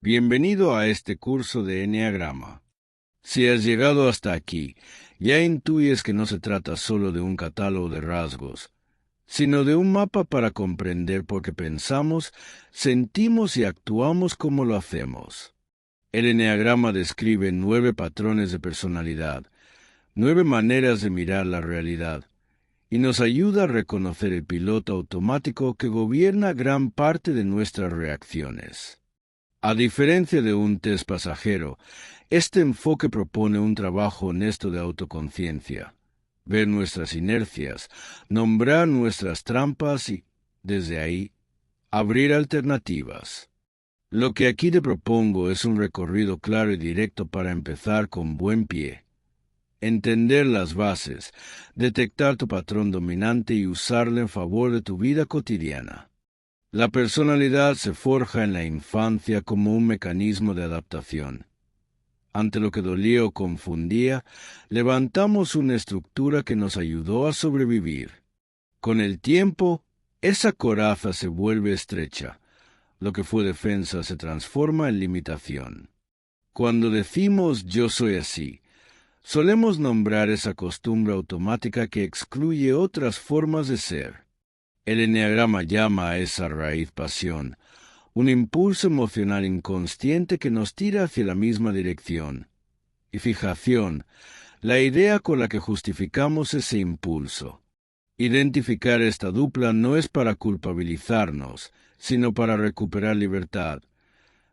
Bienvenido a este curso de Eneagrama. Si has llegado hasta aquí, ya intuyes que no se trata solo de un catálogo de rasgos, sino de un mapa para comprender por qué pensamos, sentimos y actuamos como lo hacemos. El Eneagrama describe 9 patrones de personalidad, 9 maneras de mirar la realidad, y nos ayuda a reconocer el piloto automático que gobierna gran parte de nuestras reacciones. A diferencia de un test pasajero, este enfoque propone un trabajo honesto de autoconciencia, ver nuestras inercias, nombrar nuestras trampas y, desde ahí, abrir alternativas. Lo que aquí te propongo es un recorrido claro y directo para empezar con buen pie. Entender las bases, detectar tu patrón dominante y usarlo en favor de tu vida cotidiana. La personalidad se forja en la infancia como un mecanismo de adaptación. Ante lo que dolía o confundía, levantamos una estructura que nos ayudó a sobrevivir. Con el tiempo, esa coraza se vuelve estrecha. Lo que fue defensa se transforma en limitación. Cuando decimos yo soy así, solemos nombrar esa costumbre automática que excluye otras formas de ser. El eneagrama llama a esa raíz pasión, un impulso emocional inconsciente que nos tira hacia la misma dirección. Y fijación, la idea con la que justificamos ese impulso. Identificar esta dupla no es para culpabilizarnos, sino para recuperar libertad,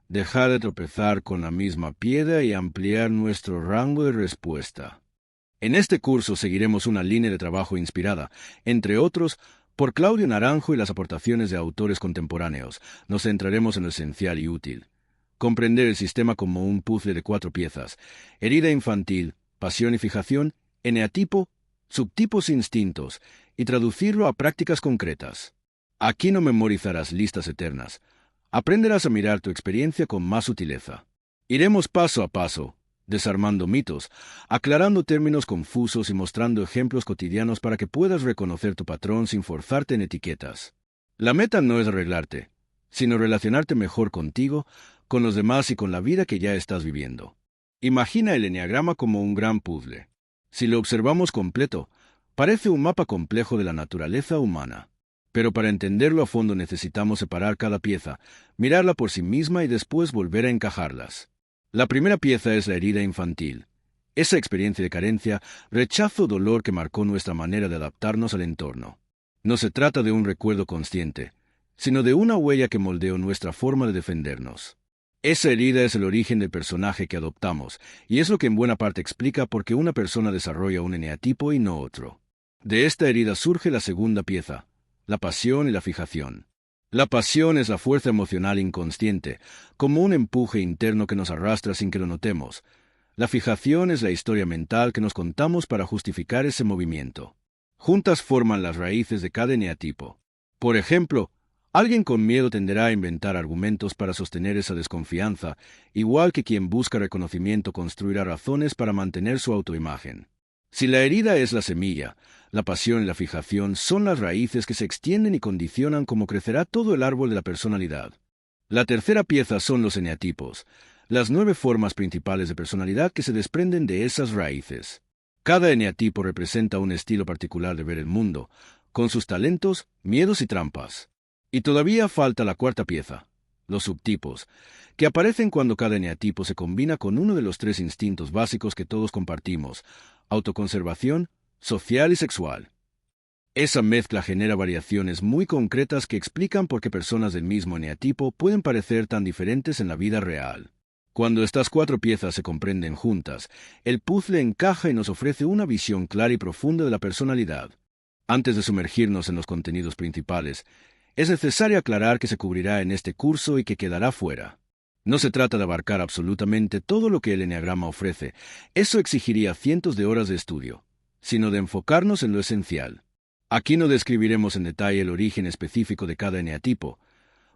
dejar de tropezar con la misma piedra y ampliar nuestro rango de respuesta. En este curso seguiremos una línea de trabajo inspirada, entre otros, por Claudio Naranjo y las aportaciones de autores contemporáneos. Nos centraremos en lo esencial y útil. Comprender el sistema como un puzzle de 4 piezas: herida infantil, pasión y fijación, eneatipo, subtipos e instintos, y traducirlo a prácticas concretas. Aquí no memorizarás listas eternas. Aprenderás a mirar tu experiencia con más sutileza. Iremos paso a paso, desarmando mitos, aclarando términos confusos y mostrando ejemplos cotidianos para que puedas reconocer tu patrón sin forzarte en etiquetas. La meta no es arreglarte, sino relacionarte mejor contigo, con los demás y con la vida que ya estás viviendo. Imagina el eneagrama como un gran puzzle. Si lo observamos completo, parece un mapa complejo de la naturaleza humana. Pero para entenderlo a fondo necesitamos separar cada pieza, mirarla por sí misma y después volver a encajarlas. La primera pieza es la herida infantil. Esa experiencia de carencia, rechazo o dolor que marcó nuestra manera de adaptarnos al entorno. No se trata de un recuerdo consciente, sino de una huella que moldeó nuestra forma de defendernos. Esa herida es el origen del personaje que adoptamos, y es lo que en buena parte explica por qué una persona desarrolla un eneatipo y no otro. De esta herida surge la segunda pieza, la pasión y la fijación. La pasión es la fuerza emocional inconsciente, como un empuje interno que nos arrastra sin que lo notemos. La fijación es la historia mental que nos contamos para justificar ese movimiento. Juntas forman las raíces de cada eneatipo. Por ejemplo, alguien con miedo tenderá a inventar argumentos para sostener esa desconfianza, igual que quien busca reconocimiento construirá razones para mantener su autoimagen. Si la herida es la semilla, la pasión y la fijación son las raíces que se extienden y condicionan cómo crecerá todo el árbol de la personalidad. La tercera pieza son los eneatipos, las 9 formas principales de personalidad que se desprenden de esas raíces. Cada eneatipo representa un estilo particular de ver el mundo, con sus talentos, miedos y trampas. Y todavía falta la cuarta pieza, los subtipos, que aparecen cuando cada eneatipo se combina con uno de los 3 instintos básicos que todos compartimos: autoconservación, social y sexual. Esa mezcla genera variaciones muy concretas que explican por qué personas del mismo eneatipo pueden parecer tan diferentes en la vida real. Cuando estas 4 piezas se comprenden juntas, el puzzle encaja y nos ofrece una visión clara y profunda de la personalidad. Antes de sumergirnos en los contenidos principales, es necesario aclarar que se cubrirá en este curso y que quedará fuera. No se trata de abarcar absolutamente todo lo que el eneagrama ofrece, eso exigiría cientos de horas de estudio, sino de enfocarnos en lo esencial. Aquí no describiremos en detalle el origen específico de cada eneatipo,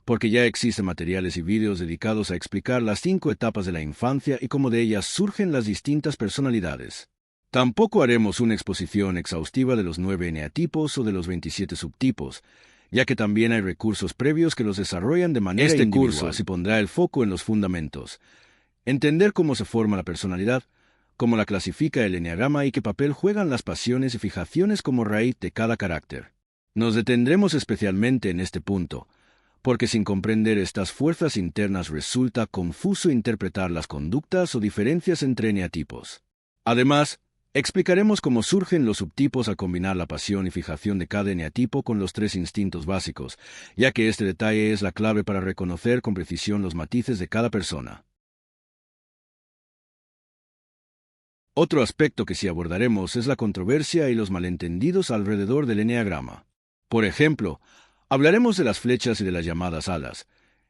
porque ya existen materiales y vídeos dedicados a explicar las 5 etapas de la infancia y cómo de ellas surgen las distintas personalidades. Tampoco haremos una exposición exhaustiva de los 9 eneatipos o de los 27 subtipos, ya que también hay recursos previos que los desarrollan de manera individual. Este curso se pondrá el foco en los fundamentos, entender cómo se forma la personalidad, cómo la clasifica el eneagrama y qué papel juegan las pasiones y fijaciones como raíz de cada carácter. Nos detendremos especialmente en este punto, porque sin comprender estas fuerzas internas resulta confuso interpretar las conductas o diferencias entre eneatipos. Además, explicaremos cómo surgen los subtipos al combinar la pasión y fijación de cada eneatipo con los 3 instintos básicos, ya que este detalle es la clave para reconocer con precisión los matices de cada persona. Otro aspecto que sí abordaremos es la controversia y los malentendidos alrededor del eneagrama. Por ejemplo, hablaremos de las flechas y de las llamadas alas,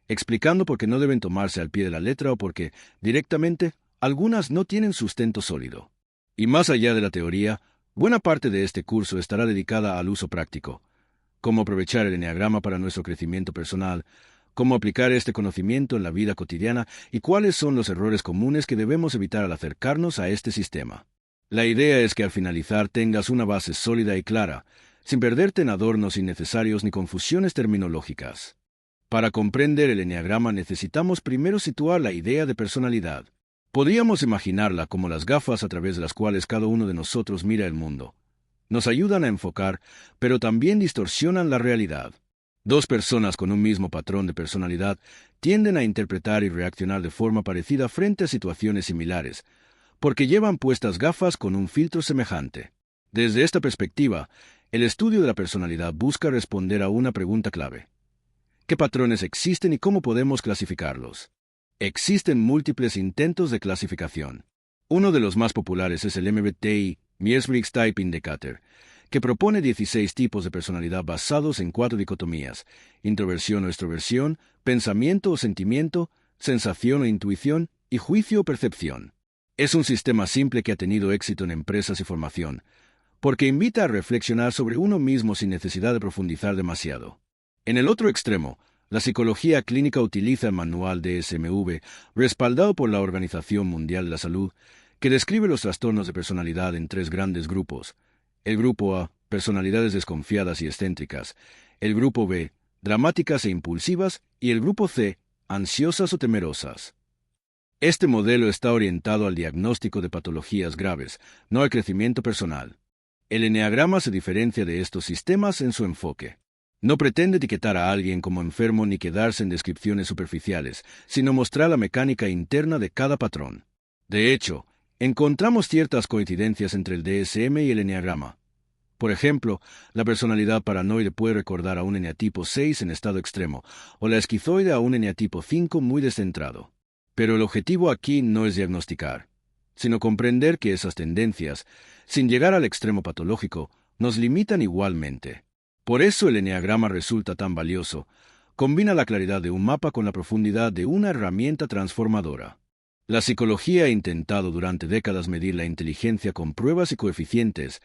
explicando por qué no deben tomarse al pie de la letra o porque, directamente, algunas no tienen sustento sólido. Y más allá de la teoría, buena parte de este curso estará dedicada al uso práctico, cómo aprovechar el eneagrama para nuestro crecimiento personal, cómo aplicar este conocimiento en la vida cotidiana y cuáles son los errores comunes que debemos evitar al acercarnos a este sistema. La idea es que al finalizar tengas una base sólida y clara, sin perderte en adornos innecesarios ni confusiones terminológicas. Para comprender el eneagrama necesitamos primero situar la idea de personalidad. Podríamos imaginarla como las gafas a través de las cuales cada uno de nosotros mira el mundo. Nos ayudan a enfocar, pero también distorsionan la realidad. 2 personas con un mismo patrón de personalidad tienden a interpretar y reaccionar de forma parecida frente a situaciones similares, porque llevan puestas gafas con un filtro semejante. Desde esta perspectiva, el estudio de la personalidad busca responder a una pregunta clave. ¿Qué patrones existen y cómo podemos clasificarlos? Existen múltiples intentos de clasificación. Uno de los más populares es el MBTI, Myers-Briggs Type Indicator, que propone 16 tipos de personalidad basados en 4 dicotomías: introversión o extroversión, pensamiento o sentimiento, sensación o intuición y juicio o percepción. Es un sistema simple que ha tenido éxito en empresas y formación, porque invita a reflexionar sobre uno mismo sin necesidad de profundizar demasiado. En el otro extremo, la psicología clínica utiliza el manual DSM-V, respaldado por la Organización Mundial de la Salud, que describe los trastornos de personalidad en 3 grandes grupos. El grupo A, personalidades desconfiadas y excéntricas; el grupo B, dramáticas e impulsivas; y el grupo C, ansiosas o temerosas. Este modelo está orientado al diagnóstico de patologías graves, no al crecimiento personal. El eneagrama se diferencia de estos sistemas en su enfoque. No pretende etiquetar a alguien como enfermo ni quedarse en descripciones superficiales, sino mostrar la mecánica interna de cada patrón. De hecho, encontramos ciertas coincidencias entre el DSM y el eneagrama. Por ejemplo, la personalidad paranoide puede recordar a un eneatipo 6 en estado extremo, o la esquizoide a un eneatipo 5 muy descentrado. Pero el objetivo aquí no es diagnosticar, sino comprender que esas tendencias, sin llegar al extremo patológico, nos limitan igualmente. Por eso el eneagrama resulta tan valioso. Combina la claridad de un mapa con la profundidad de una herramienta transformadora. La psicología ha intentado durante décadas medir la inteligencia con pruebas y coeficientes,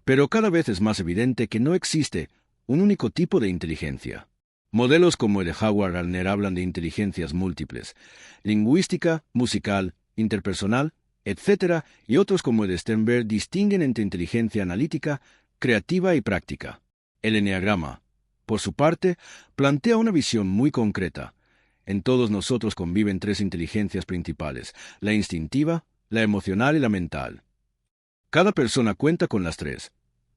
pero cada vez es más evidente que no existe un único tipo de inteligencia. Modelos como el de Howard Gardner hablan de inteligencias múltiples: lingüística, musical, interpersonal, etc., y otros como el de Sternberg distinguen entre inteligencia analítica, creativa y práctica. El eneagrama, por su parte, plantea una visión muy concreta. En todos nosotros conviven 3 inteligencias principales: la instintiva, la emocional y la mental. Cada persona cuenta con las 3,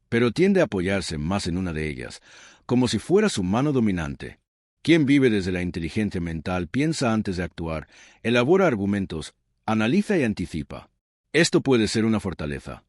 pero tiende a apoyarse más en una de ellas, como si fuera su mano dominante. Quien vive desde la inteligencia mental piensa antes de actuar, elabora argumentos, analiza y anticipa. Esto puede ser una fortaleza,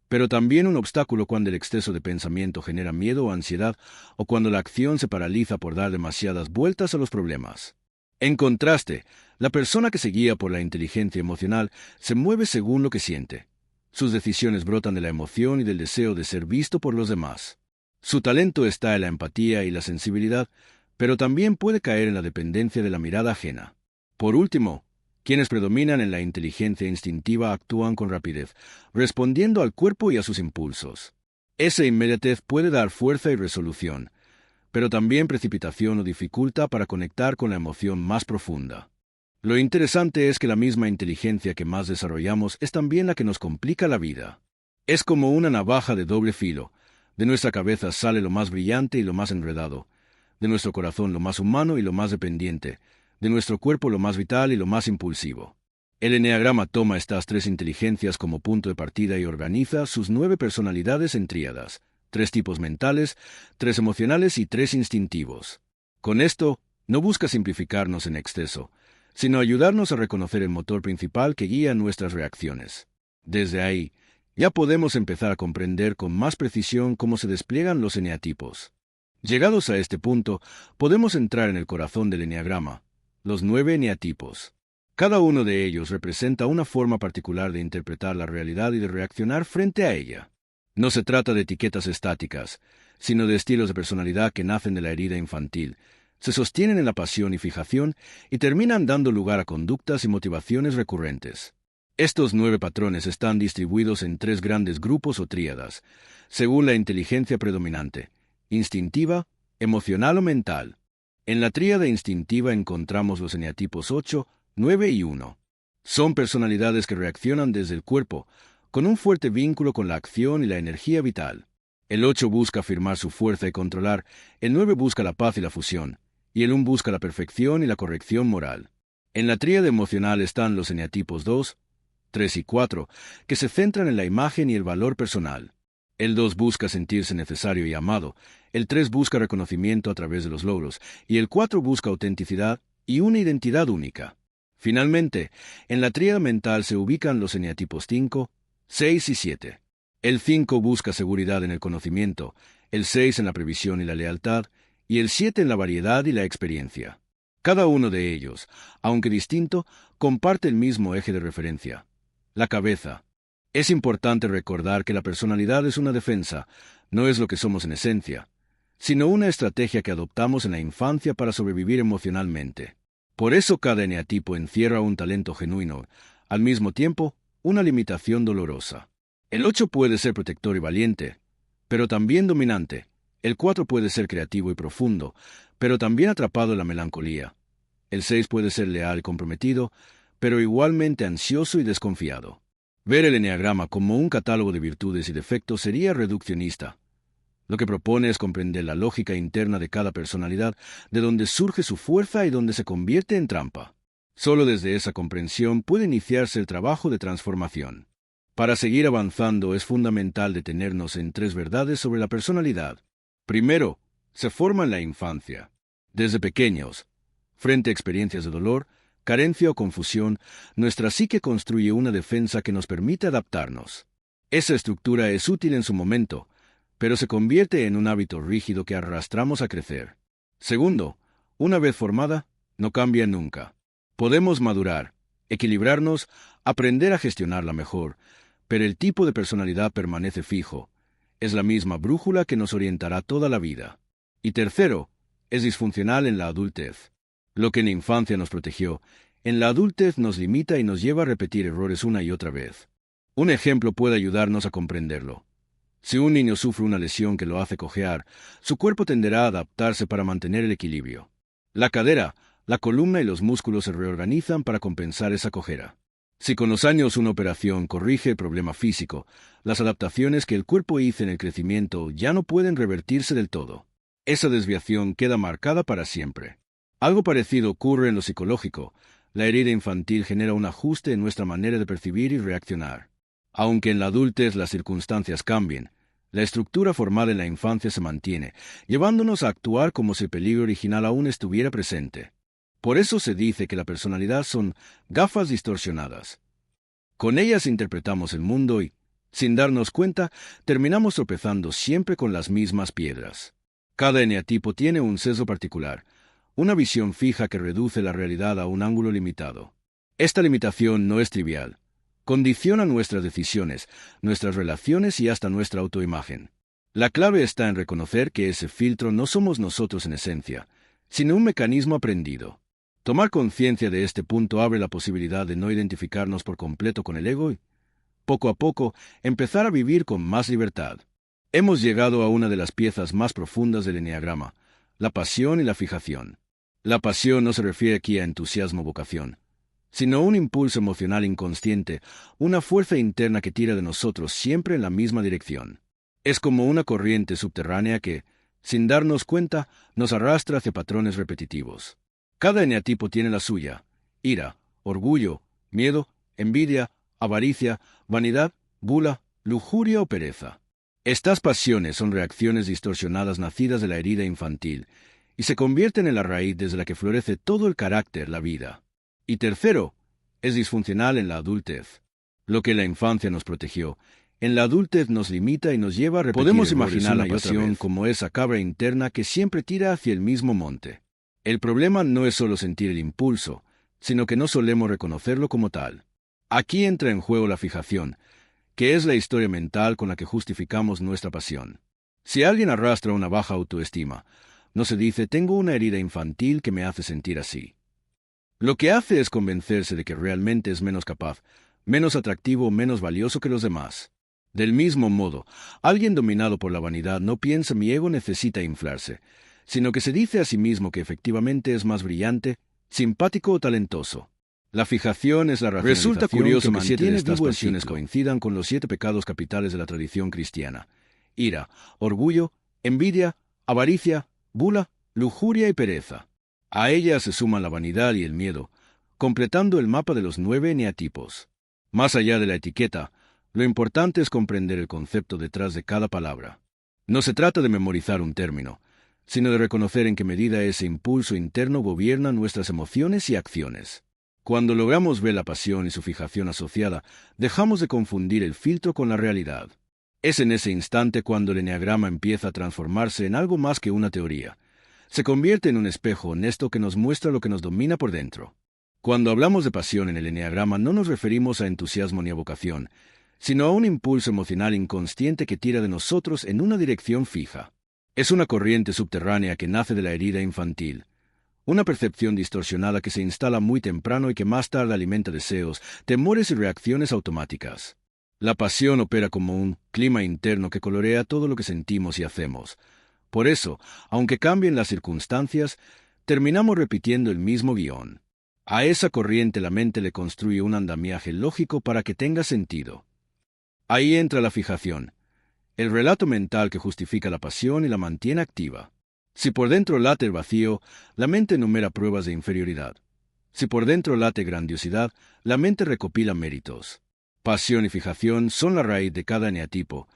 pero también un obstáculo cuando el exceso de pensamiento genera miedo o ansiedad, o cuando la acción se paraliza por dar demasiadas vueltas a los problemas. En contraste, la persona que se guía por la inteligencia emocional se mueve según lo que siente. Sus decisiones brotan de la emoción y del deseo de ser visto por los demás. Su talento está en la empatía y la sensibilidad, pero también puede caer en la dependencia de la mirada ajena. Por último, quienes predominan en la inteligencia instintiva actúan con rapidez, respondiendo al cuerpo y a sus impulsos. Esa inmediatez puede dar fuerza y resolución, pero también precipitación o dificultad para conectar con la emoción más profunda. Lo interesante es que la misma inteligencia que más desarrollamos es también la que nos complica la vida. Es como una navaja de doble filo. De nuestra cabeza sale lo más brillante y lo más enredado, de nuestro corazón lo más humano y lo más dependiente, de nuestro cuerpo lo más vital y lo más impulsivo. El eneagrama toma estas tres inteligencias como punto de partida y organiza sus 9 personalidades en tríadas, 3 tipos mentales, 3 emocionales y 3 instintivos. Con esto, no busca simplificarnos en exceso, sino ayudarnos a reconocer el motor principal que guía nuestras reacciones. Desde ahí, ya podemos empezar a comprender con más precisión cómo se despliegan los eneatipos. Llegados a este punto, podemos entrar en el corazón del eneagrama, los 9 eneatipos. Cada uno de ellos representa una forma particular de interpretar la realidad y de reaccionar frente a ella. No se trata de etiquetas estáticas, sino de estilos de personalidad que nacen de la herida infantil, se sostienen en la pasión y fijación y terminan dando lugar a conductas y motivaciones recurrentes. Estos 9 patrones están distribuidos en 3 grandes grupos o tríadas, según la inteligencia predominante: instintiva, emocional o mental. En la tríada instintiva encontramos los eneatipos 8, 9 y 1. Son personalidades que reaccionan desde el cuerpo, con un fuerte vínculo con la acción y la energía vital. El 8 busca afirmar su fuerza y controlar, el 9 busca la paz y la fusión, y el 1 busca la perfección y la corrección moral. En la tríada emocional están los eneatipos 2, 3 y 4, que se centran en la imagen y el valor personal. El 2 busca sentirse necesario y amado, el 3 busca reconocimiento a través de los logros, y el 4 busca autenticidad y una identidad única. Finalmente, en la tríada mental se ubican los eneatipos 5, 6 y 7. El 5 busca seguridad en el conocimiento, el 6 en la previsión y la lealtad, y el 7 en la variedad y la experiencia. Cada uno de ellos, aunque distinto, comparte el mismo eje de referencia: la cabeza. Es importante recordar que la personalidad es una defensa, no es lo que somos en esencia, sino una estrategia que adoptamos en la infancia para sobrevivir emocionalmente. Por eso cada eneatipo encierra un talento genuino, al mismo tiempo, una limitación dolorosa. El 8 puede ser protector y valiente, pero también dominante. El 4 puede ser creativo y profundo, pero también atrapado en la melancolía. El 6 puede ser leal y comprometido, pero igualmente ansioso y desconfiado. Ver el eneagrama como un catálogo de virtudes y defectos sería reduccionista. Lo que propone es comprender la lógica interna de cada personalidad, de donde surge su fuerza y donde se convierte en trampa. Solo desde esa comprensión puede iniciarse el trabajo de transformación. Para seguir avanzando es fundamental detenernos en 3 verdades sobre la personalidad. Primero, se forma en la infancia. Desde pequeños, frente a experiencias de dolor, carencia o confusión, nuestra psique construye una defensa que nos permite adaptarnos. Esa estructura es útil en su momento, pero se convierte en un hábito rígido que arrastramos a crecer. Segundo, una vez formada, no cambia nunca. Podemos madurar, equilibrarnos, aprender a gestionarla mejor, pero el tipo de personalidad permanece fijo. Es la misma brújula que nos orientará toda la vida. Y tercero, es disfuncional en la adultez. Lo que en la infancia nos protegió, en la adultez nos limita y nos lleva a repetir errores una y otra vez. Un ejemplo puede ayudarnos a comprenderlo. Si un niño sufre una lesión que lo hace cojear, su cuerpo tenderá a adaptarse para mantener el equilibrio. La cadera, la columna y los músculos se reorganizan para compensar esa cojera. Si con los años una operación corrige el problema físico, las adaptaciones que el cuerpo hizo en el crecimiento ya no pueden revertirse del todo. Esa desviación queda marcada para siempre. Algo parecido ocurre en lo psicológico. La herida infantil genera un ajuste en nuestra manera de percibir y reaccionar. Aunque en la adultez las circunstancias cambien, la estructura formada en la infancia se mantiene, llevándonos a actuar como si el peligro original aún estuviera presente. Por eso se dice que la personalidad son gafas distorsionadas. Con ellas interpretamos el mundo y, sin darnos cuenta, terminamos tropezando siempre con las mismas piedras. Cada eneatipo tiene un sesgo particular, una visión fija que reduce la realidad a un ángulo limitado. Esta limitación no es trivial. Condiciona nuestras decisiones, nuestras relaciones y hasta nuestra autoimagen. La clave está en reconocer que ese filtro no somos nosotros en esencia, sino un mecanismo aprendido. Tomar conciencia de este punto abre la posibilidad de no identificarnos por completo con el ego y, poco a poco, empezar a vivir con más libertad. Hemos llegado a una de las piezas más profundas del eneagrama, la pasión y la fijación. La pasión no se refiere aquí a entusiasmo o vocación, sino un impulso emocional inconsciente, una fuerza interna que tira de nosotros siempre en la misma dirección. Es como una corriente subterránea que, Sin darnos cuenta, nos arrastra hacia patrones repetitivos. Cada eneatipo tiene la suya: ira, orgullo, miedo, envidia, avaricia, vanidad, gula, lujuria o pereza. Estas pasiones son reacciones distorsionadas nacidas de la herida infantil y se convierten en la raíz desde la que florece todo el carácter, la vida. Y tercero, es disfuncional en la adultez. Lo que en la infancia nos protegió, en la adultez nos limita y nos lleva a repetir. Podemos imaginar la pasión como esa cabra interna que siempre tira hacia el mismo monte. El problema no es solo sentir el impulso, sino que no solemos reconocerlo como tal. Aquí entra en juego la fijación, que es la historia mental con la que justificamos nuestra pasión. Si alguien arrastra una baja autoestima, no se dice «tengo una herida infantil que me hace sentir así». Lo que hace es convencerse de que realmente es menos capaz, menos atractivo, menos valioso que los demás. Del mismo modo, alguien dominado por la vanidad no piensa «mi ego necesita inflarse», sino que se dice a sí mismo que efectivamente es más brillante, simpático o talentoso. La fijación es la racionalización. Resulta curioso que 7 de estas pasiones coincidan con los 7 pecados capitales de la tradición cristiana: ira, orgullo, envidia, avaricia, gula, lujuria y pereza. A ellas se suman la vanidad y el miedo, completando el mapa de los 9 eneatipos. Más allá de la etiqueta, lo importante es comprender el concepto detrás de cada palabra. No se trata de memorizar un término, sino de reconocer en qué medida ese impulso interno gobierna nuestras emociones y acciones. Cuando logramos ver la pasión y su fijación asociada, dejamos de confundir el filtro con la realidad. Es en ese instante cuando el eneagrama empieza a transformarse en algo más que una teoría. Se convierte en un espejo honesto que nos muestra lo que nos domina por dentro. Cuando hablamos de pasión en el eneagrama no nos referimos a entusiasmo ni a vocación, sino a un impulso emocional inconsciente que tira de nosotros en una dirección fija. Es una corriente subterránea que nace de la herida infantil. Una percepción distorsionada que se instala muy temprano y que más tarde alimenta deseos, temores y reacciones automáticas. La pasión opera como un clima interno que colorea todo lo que sentimos y hacemos. Por eso, aunque cambien las circunstancias, terminamos repitiendo el mismo guión. A esa corriente la mente le construye un andamiaje lógico para que tenga sentido. Ahí entra la fijación, el relato mental que justifica la pasión y la mantiene activa. Si por dentro late el vacío, la mente enumera pruebas de inferioridad. Si por dentro late grandiosidad, la mente recopila méritos. Pasión y fijación son la raíz de cada eneatipo.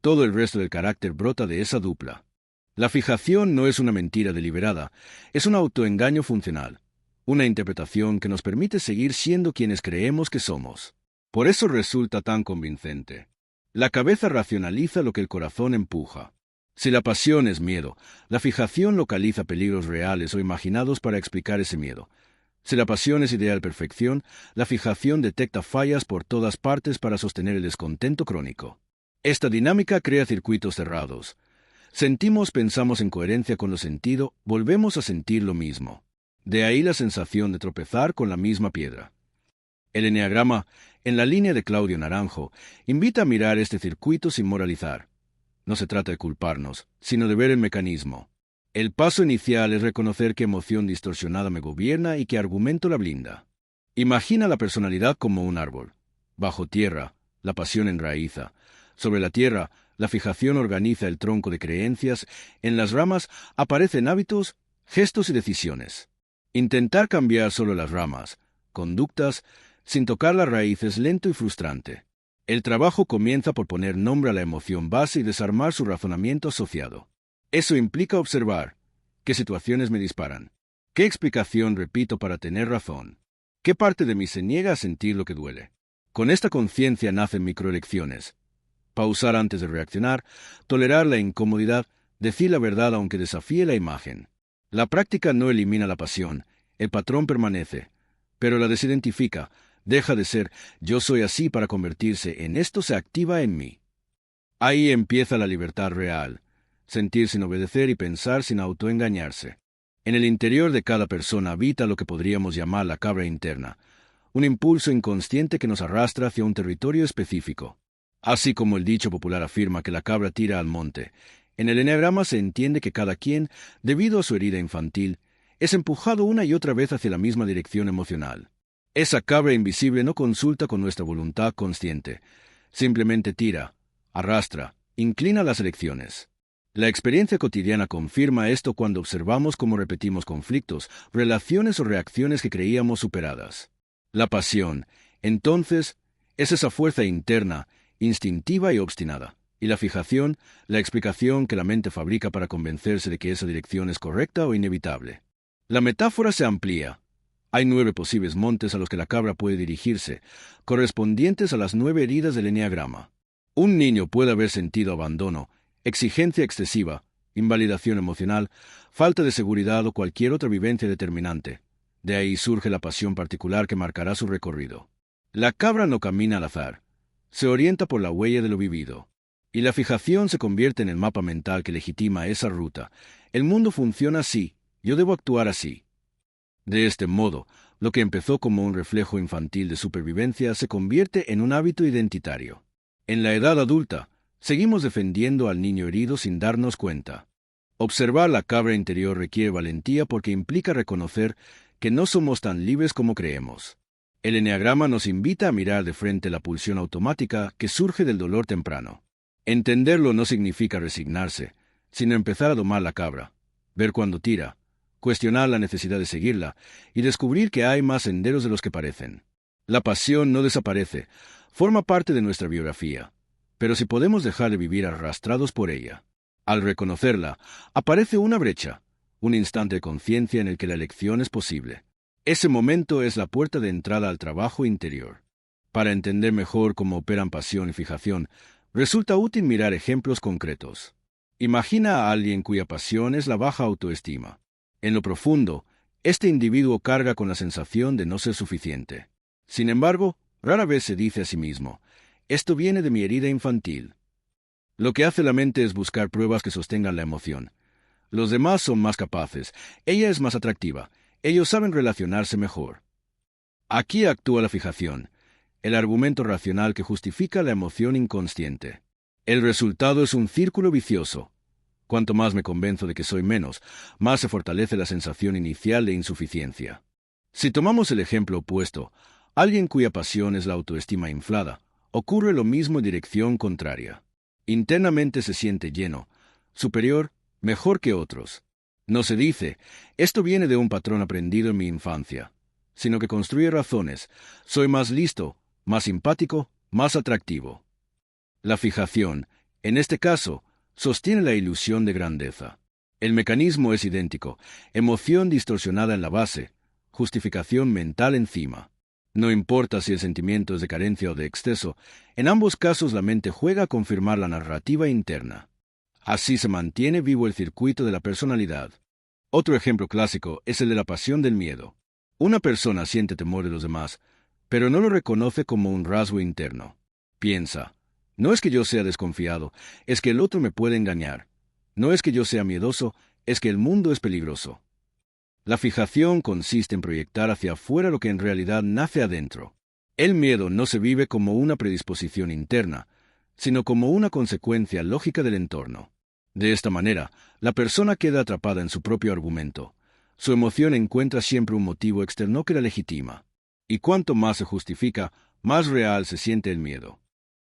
Todo el resto del carácter brota de esa dupla. La fijación no es una mentira deliberada, es un autoengaño funcional, una interpretación que nos permite seguir siendo quienes creemos que somos. Por eso resulta tan convincente. La cabeza racionaliza lo que el corazón empuja. Si la pasión es miedo, la fijación localiza peligros reales o imaginados para explicar ese miedo. Si la pasión es ideal perfección, la fijación detecta fallas por todas partes para sostener el descontento crónico. Esta dinámica crea circuitos cerrados. Sentimos, pensamos en coherencia con lo sentido, volvemos a sentir lo mismo. De ahí la sensación de tropezar con la misma piedra. El eneagrama, en la línea de Claudio Naranjo, invita a mirar este circuito sin moralizar. No se trata de culparnos, sino de ver el mecanismo. El paso inicial es reconocer qué emoción distorsionada me gobierna y qué argumento la blinda. Imagina la personalidad como un árbol. Bajo tierra, la pasión enraiza. Sobre la tierra, la fijación organiza el tronco de creencias. En las ramas aparecen hábitos, gestos y decisiones. Intentar cambiar solo las ramas, conductas, sin tocar la raíz es lento y frustrante. El trabajo comienza por poner nombre a la emoción base y desarmar su razonamiento asociado. Eso implica observar qué situaciones me disparan, qué explicación repito para tener razón, qué parte de mí se niega a sentir lo que duele. Con esta conciencia nacen microelecciones. Pausar antes de reaccionar, tolerar la incomodidad, decir la verdad aunque desafíe la imagen. La práctica no elimina la pasión, el patrón permanece, pero la desidentifica, deja de ser «yo soy así» para convertirse en «esto se activa en mí». Ahí empieza la libertad real, sentir sin obedecer y pensar sin autoengañarse. En el interior de cada persona habita lo que podríamos llamar la cabra interna, un impulso inconsciente que nos arrastra hacia un territorio específico. Así como el dicho popular afirma que la cabra tira al monte, en el eneagrama se entiende que cada quien, debido a su herida infantil, es empujado una y otra vez hacia la misma dirección emocional. Esa cabra invisible no consulta con nuestra voluntad consciente, simplemente tira, arrastra, inclina las elecciones. La experiencia cotidiana confirma esto cuando observamos cómo repetimos conflictos, relaciones o reacciones que creíamos superadas. La pasión, entonces, es esa fuerza interna, instintiva y obstinada. Y la fijación, la explicación que la mente fabrica para convencerse de que esa dirección es correcta o inevitable. La metáfora se amplía. Hay 9 posibles montes a los que la cabra puede dirigirse, correspondientes a las 9 heridas del eneagrama. Un niño puede haber sentido abandono, exigencia excesiva, invalidación emocional, falta de seguridad o cualquier otra vivencia determinante. De ahí surge la pasión particular que marcará su recorrido. La cabra no camina al azar, se orienta por la huella de lo vivido. Y la fijación se convierte en el mapa mental que legitima esa ruta. El mundo funciona así, yo debo actuar así. De este modo, lo que empezó como un reflejo infantil de supervivencia se convierte en un hábito identitario. En la edad adulta, seguimos defendiendo al niño herido sin darnos cuenta. Observar la cabra interior requiere valentía porque implica reconocer que no somos tan libres como creemos. El eneagrama nos invita a mirar de frente la pulsión automática que surge del dolor temprano. Entenderlo no significa resignarse, sino empezar a domar la cabra, ver cuándo tira, cuestionar la necesidad de seguirla y descubrir que hay más senderos de los que parecen. La pasión no desaparece, forma parte de nuestra biografía, pero si podemos dejar de vivir arrastrados por ella. Al reconocerla, aparece una brecha, un instante de conciencia en el que la elección es posible. Ese momento es la puerta de entrada al trabajo interior. Para entender mejor cómo operan pasión y fijación, resulta útil mirar ejemplos concretos. Imagina a alguien cuya pasión es la baja autoestima. En lo profundo, este individuo carga con la sensación de no ser suficiente. Sin embargo, rara vez se dice a sí mismo, esto viene de mi herida infantil. Lo que hace la mente es buscar pruebas que sostengan la emoción. Los demás son más capaces, ella es más atractiva, ellos saben relacionarse mejor. Aquí actúa la fijación, el argumento racional que justifica la emoción inconsciente. El resultado es un círculo vicioso. Cuanto más me convenzo de que soy menos, más se fortalece la sensación inicial de insuficiencia. Si tomamos el ejemplo opuesto, alguien cuya pasión es la autoestima inflada, ocurre lo mismo en dirección contraria. Internamente se siente lleno, superior, mejor que otros. No se dice, esto viene de un patrón aprendido en mi infancia, sino que construye razones, soy más listo, más simpático, más atractivo. La fijación, en este caso, sostiene la ilusión de grandeza. El mecanismo es idéntico, emoción distorsionada en la base, justificación mental encima. No importa si el sentimiento es de carencia o de exceso, en ambos casos la mente juega a confirmar la narrativa interna. Así se mantiene vivo el circuito de la personalidad. Otro ejemplo clásico es el de la pasión del miedo. Una persona siente temor de los demás, pero no lo reconoce como un rasgo interno. Piensa, no es que yo sea desconfiado, es que el otro me puede engañar. No es que yo sea miedoso, es que el mundo es peligroso. La fijación consiste en proyectar hacia afuera lo que en realidad nace adentro. El miedo no se vive como una predisposición interna, sino como una consecuencia lógica del entorno. De esta manera, la persona queda atrapada en su propio argumento. Su emoción encuentra siempre un motivo externo que la legitima. Y cuanto más se justifica, más real se siente el miedo.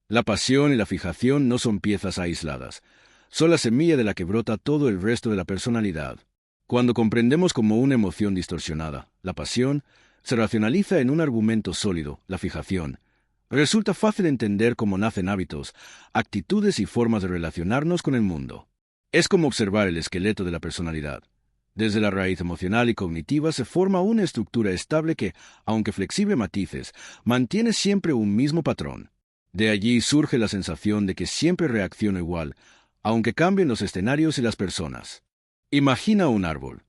La pasión y la fijación no son piezas aisladas, son la semilla de la que brota todo el resto de la personalidad. Cuando comprendemos como una emoción distorsionada, la pasión, se racionaliza en un argumento sólido, la fijación. Resulta fácil entender cómo nacen hábitos, actitudes y formas de relacionarnos con el mundo. Es como observar el esqueleto de la personalidad. Desde la raíz emocional y cognitiva se forma una estructura estable que, aunque flexible en matices, mantiene siempre un mismo patrón. De allí surge la sensación de que siempre reacciono igual, aunque cambien los escenarios y las personas. Imagina un árbol.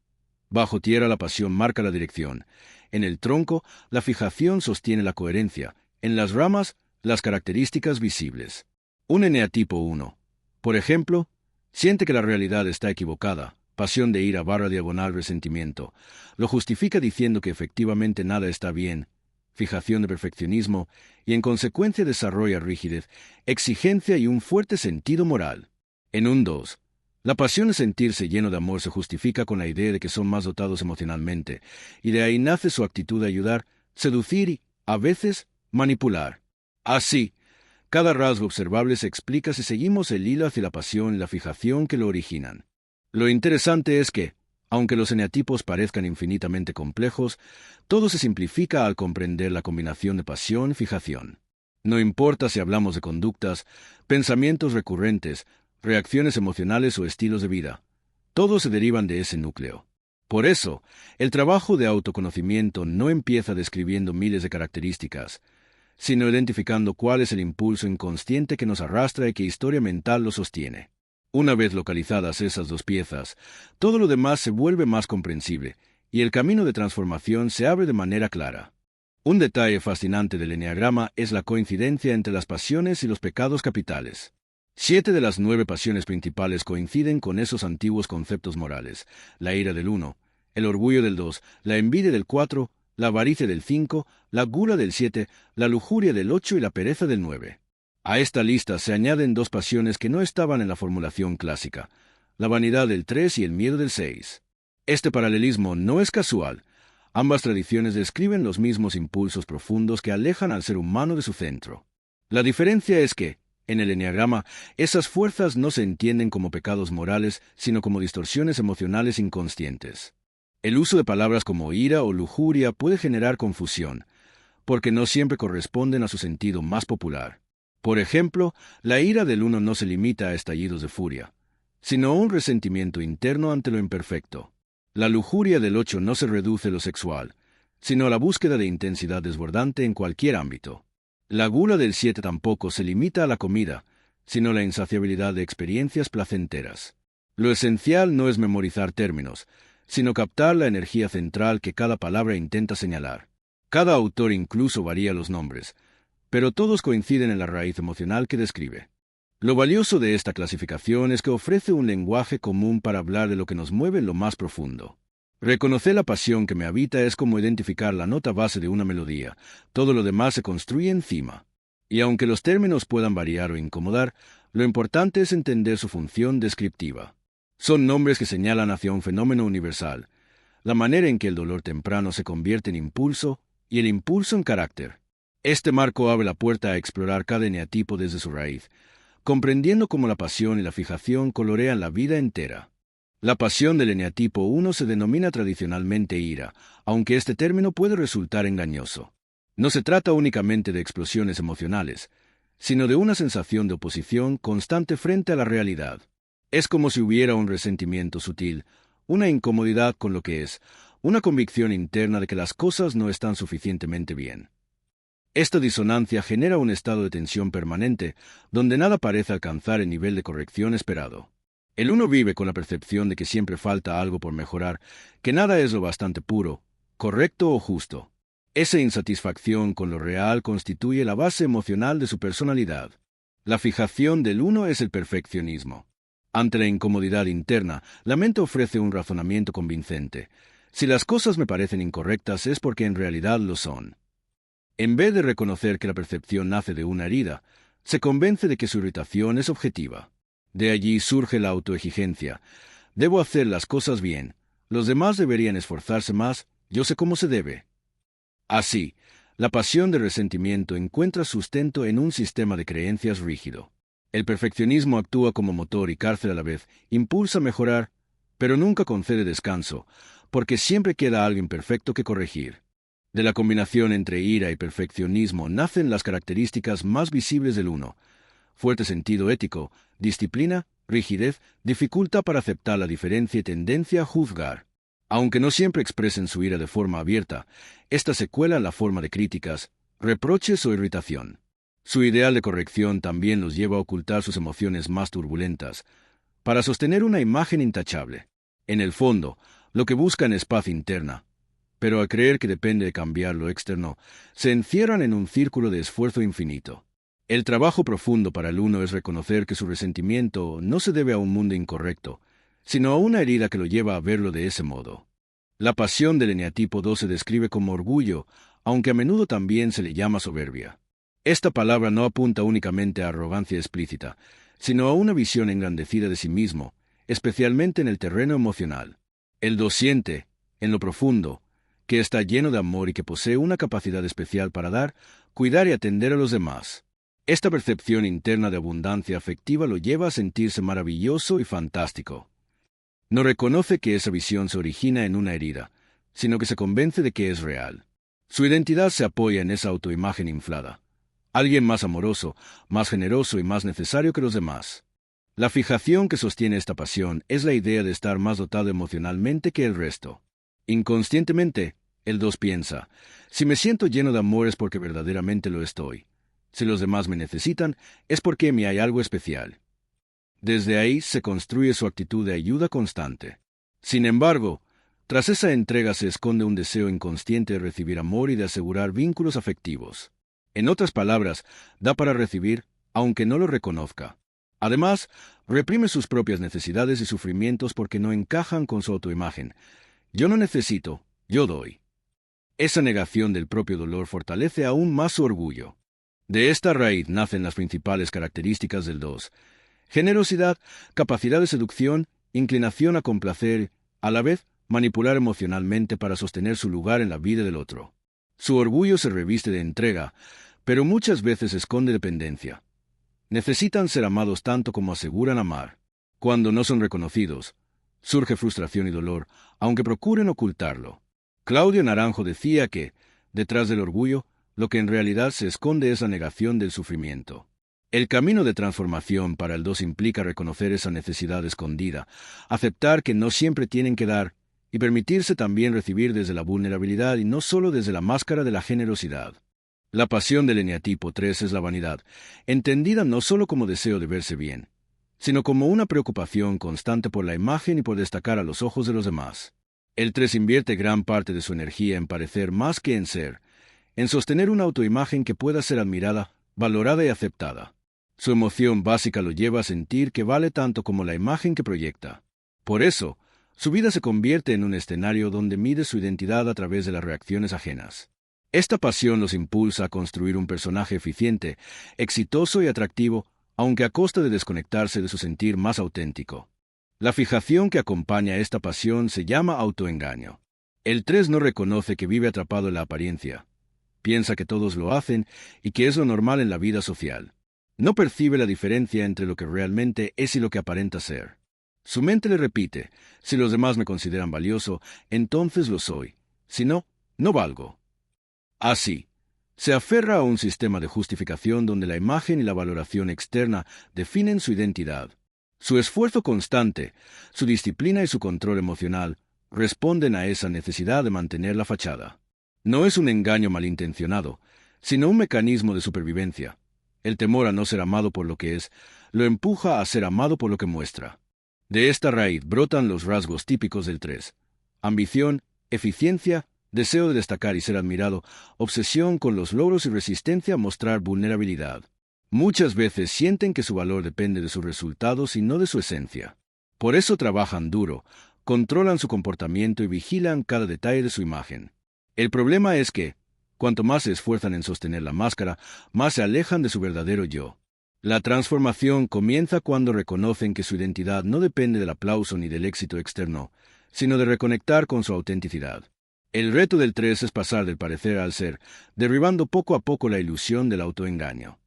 Bajo tierra la pasión marca la dirección. En el tronco, la fijación sostiene la coherencia. En las ramas, las características visibles. Un eneatipo 1, por ejemplo, siente que la realidad está equivocada, pasión de ira / diagonal resentimiento. Lo justifica diciendo que efectivamente nada está bien, fijación de perfeccionismo, y en consecuencia desarrolla rigidez, exigencia y un fuerte sentido moral. En un 2, la pasión de sentirse lleno de amor se justifica con la idea de que son más dotados emocionalmente, y de ahí nace su actitud de ayudar, seducir y, a veces, manipular. Así, Cada rasgo observable se explica si seguimos el hilo hacia la pasión y la fijación que lo originan. Lo interesante es que, aunque los eneatipos parezcan infinitamente complejos, todo se simplifica al comprender la combinación de pasión y fijación. No importa si hablamos de conductas, pensamientos recurrentes, reacciones emocionales o estilos de vida, todos se derivan de ese núcleo. Por eso, el trabajo de autoconocimiento no empieza describiendo miles de características, sino identificando cuál es el impulso inconsciente que nos arrastra y qué historia mental lo sostiene. Una vez localizadas esas dos piezas, todo lo demás se vuelve más comprensible, y el camino de transformación se abre de manera clara. Un detalle fascinante del eneagrama es la coincidencia entre las pasiones y los pecados capitales. 7 de las 9 pasiones principales coinciden con esos antiguos conceptos morales: la ira del 1, el orgullo del 2, la envidia del 4, la avaricia del 5, la gula del 7, la lujuria del 8 y la pereza del 9. A esta lista se añaden 2 pasiones que no estaban en la formulación clásica: la vanidad del 3 y el miedo del 6. Este paralelismo no es casual. Ambas tradiciones describen los mismos impulsos profundos que alejan al ser humano de su centro. La diferencia es que, en el eneagrama, esas fuerzas no se entienden como pecados morales, sino como distorsiones emocionales inconscientes. El uso de palabras como ira o lujuria puede generar confusión, porque no siempre corresponden a su sentido más popular. Por ejemplo, la ira del 1 no se limita a estallidos de furia, sino a un resentimiento interno ante lo imperfecto. La lujuria del 8 no se reduce a lo sexual, sino a la búsqueda de intensidad desbordante en cualquier ámbito. La gula del 7 tampoco se limita a la comida, sino a la insaciabilidad de experiencias placenteras. Lo esencial no es memorizar términos, sino captar la energía central que cada palabra intenta señalar. Cada autor incluso varía los nombres, pero todos coinciden en la raíz emocional que describe. Lo valioso de esta clasificación es que ofrece un lenguaje común para hablar de lo que nos mueve en lo más profundo. Reconocer la pasión que me habita es como identificar la nota base de una melodía. Todo lo demás se construye encima. Y aunque los términos puedan variar o incomodar, lo importante es entender su función descriptiva. Son nombres que señalan hacia un fenómeno universal, la manera en que el dolor temprano se convierte en impulso y el impulso en carácter. Este marco abre la puerta a explorar cada eneatipo desde su raíz, comprendiendo cómo la pasión y la fijación colorean la vida entera. La pasión del eneatipo 1 se denomina tradicionalmente ira, aunque este término puede resultar engañoso. No se trata únicamente de explosiones emocionales, sino de una sensación de oposición constante frente a la realidad. Es como si hubiera un resentimiento sutil, una incomodidad con lo que es, una convicción interna de que las cosas no están suficientemente bien. Esta disonancia genera un estado de tensión permanente, donde nada parece alcanzar el nivel de corrección esperado. El 1 vive con la percepción de que siempre falta algo por mejorar, que nada es lo bastante puro, correcto o justo. Esa insatisfacción con lo real constituye la base emocional de su personalidad. La fijación del 1 es el perfeccionismo. Ante la incomodidad interna, la mente ofrece un razonamiento convincente. Si las cosas me parecen incorrectas es porque en realidad lo son. En vez de reconocer que la percepción nace de una herida, se convence de que su irritación es objetiva. De allí surge la autoexigencia. Debo hacer las cosas bien. Los demás deberían esforzarse más. Yo sé cómo se debe. Así, la pasión de resentimiento encuentra sustento en un sistema de creencias rígido. El perfeccionismo actúa como motor y cárcel a la vez, impulsa a mejorar, pero nunca concede descanso, porque siempre queda algo imperfecto que corregir. De la combinación entre ira y perfeccionismo nacen las características más visibles del 1: fuerte sentido ético, disciplina, rigidez, dificultad para aceptar la diferencia y tendencia a juzgar. Aunque no siempre expresen su ira de forma abierta, esta se cuela en la forma de críticas, reproches o irritación. Su ideal de corrección también los lleva a ocultar sus emociones más turbulentas, para sostener una imagen intachable. En el fondo, lo que buscan es paz interna, pero al creer que depende de cambiar lo externo, se encierran en un círculo de esfuerzo infinito. El trabajo profundo para el 1 es reconocer que su resentimiento no se debe a un mundo incorrecto, sino a una herida que lo lleva a verlo de ese modo. La pasión del eneatipo 2 se describe como orgullo, aunque a menudo también se le llama soberbia. Esta palabra no apunta únicamente a arrogancia explícita, sino a una visión engrandecida de sí mismo, especialmente en el terreno emocional. El 2 siente, en lo profundo, que está lleno de amor y que posee una capacidad especial para dar, cuidar y atender a los demás. Esta percepción interna de abundancia afectiva lo lleva a sentirse maravilloso y fantástico. No reconoce que esa visión se origina en una herida, sino que se convence de que es real. Su identidad se apoya en esa autoimagen inflada. Alguien más amoroso, más generoso y más necesario que los demás. La fijación que sostiene esta pasión es la idea de estar más dotado emocionalmente que el resto. Inconscientemente, el 2 piensa, si me siento lleno de amor es porque verdaderamente lo estoy. Si los demás me necesitan, es porque me hay algo especial. Desde ahí se construye su actitud de ayuda constante. Sin embargo, tras esa entrega se esconde un deseo inconsciente de recibir amor y de asegurar vínculos afectivos. En otras palabras, da para recibir, aunque no lo reconozca. Además, reprime sus propias necesidades y sufrimientos porque no encajan con su autoimagen. Yo no necesito, yo doy. Esa negación del propio dolor fortalece aún más su orgullo. De esta raíz nacen las principales características del 2. Generosidad, capacidad de seducción, inclinación a complacer, a la vez manipular emocionalmente para sostener su lugar en la vida del otro. Su orgullo se reviste de entrega, pero muchas veces esconde dependencia. Necesitan ser amados tanto como aseguran amar. Cuando no son reconocidos, surge frustración y dolor, aunque procuren ocultarlo. Claudio Naranjo decía que, detrás del orgullo, lo que en realidad se esconde es la negación del sufrimiento. El camino de transformación para el 2 implica reconocer esa necesidad escondida, aceptar que no siempre tienen que dar, y permitirse también recibir desde la vulnerabilidad y no solo desde la máscara de la generosidad. La pasión del eneatipo 3 es la vanidad, entendida no solo como deseo de verse bien, sino como una preocupación constante por la imagen y por destacar a los ojos de los demás. El 3 invierte gran parte de su energía en parecer más que en ser, en sostener una autoimagen que pueda ser admirada, valorada y aceptada. Su emoción básica lo lleva a sentir que vale tanto como la imagen que proyecta. Por eso, su vida se convierte en un escenario donde mide su identidad a través de las reacciones ajenas. Esta pasión los impulsa a construir un personaje eficiente, exitoso y atractivo, aunque a costa de desconectarse de su sentir más auténtico. La fijación que acompaña a esta pasión se llama autoengaño. El 3 no reconoce que vive atrapado en la apariencia. Piensa que todos lo hacen y que es lo normal en la vida social. No percibe la diferencia entre lo que realmente es y lo que aparenta ser. Su mente le repite, si los demás me consideran valioso, entonces lo soy. Si no, no valgo. Así, se aferra a un sistema de justificación donde la imagen y la valoración externa definen su identidad. Su esfuerzo constante, su disciplina y su control emocional responden a esa necesidad de mantener la fachada. No es un engaño malintencionado, sino un mecanismo de supervivencia. El temor a no ser amado por lo que es, lo empuja a ser amado por lo que muestra. De esta raíz brotan los rasgos típicos del 3. Ambición, eficiencia, deseo de destacar y ser admirado, obsesión con los logros y resistencia a mostrar vulnerabilidad. Muchas veces sienten que su valor depende de sus resultados y no de su esencia. Por eso trabajan duro, controlan su comportamiento y vigilan cada detalle de su imagen. El problema es que, cuanto más se esfuerzan en sostener la máscara, más se alejan de su verdadero yo. La transformación comienza cuando reconocen que su identidad no depende del aplauso ni del éxito externo, sino de reconectar con su autenticidad. El reto del 3 es pasar del parecer al ser, derribando poco a poco la ilusión del autoengaño.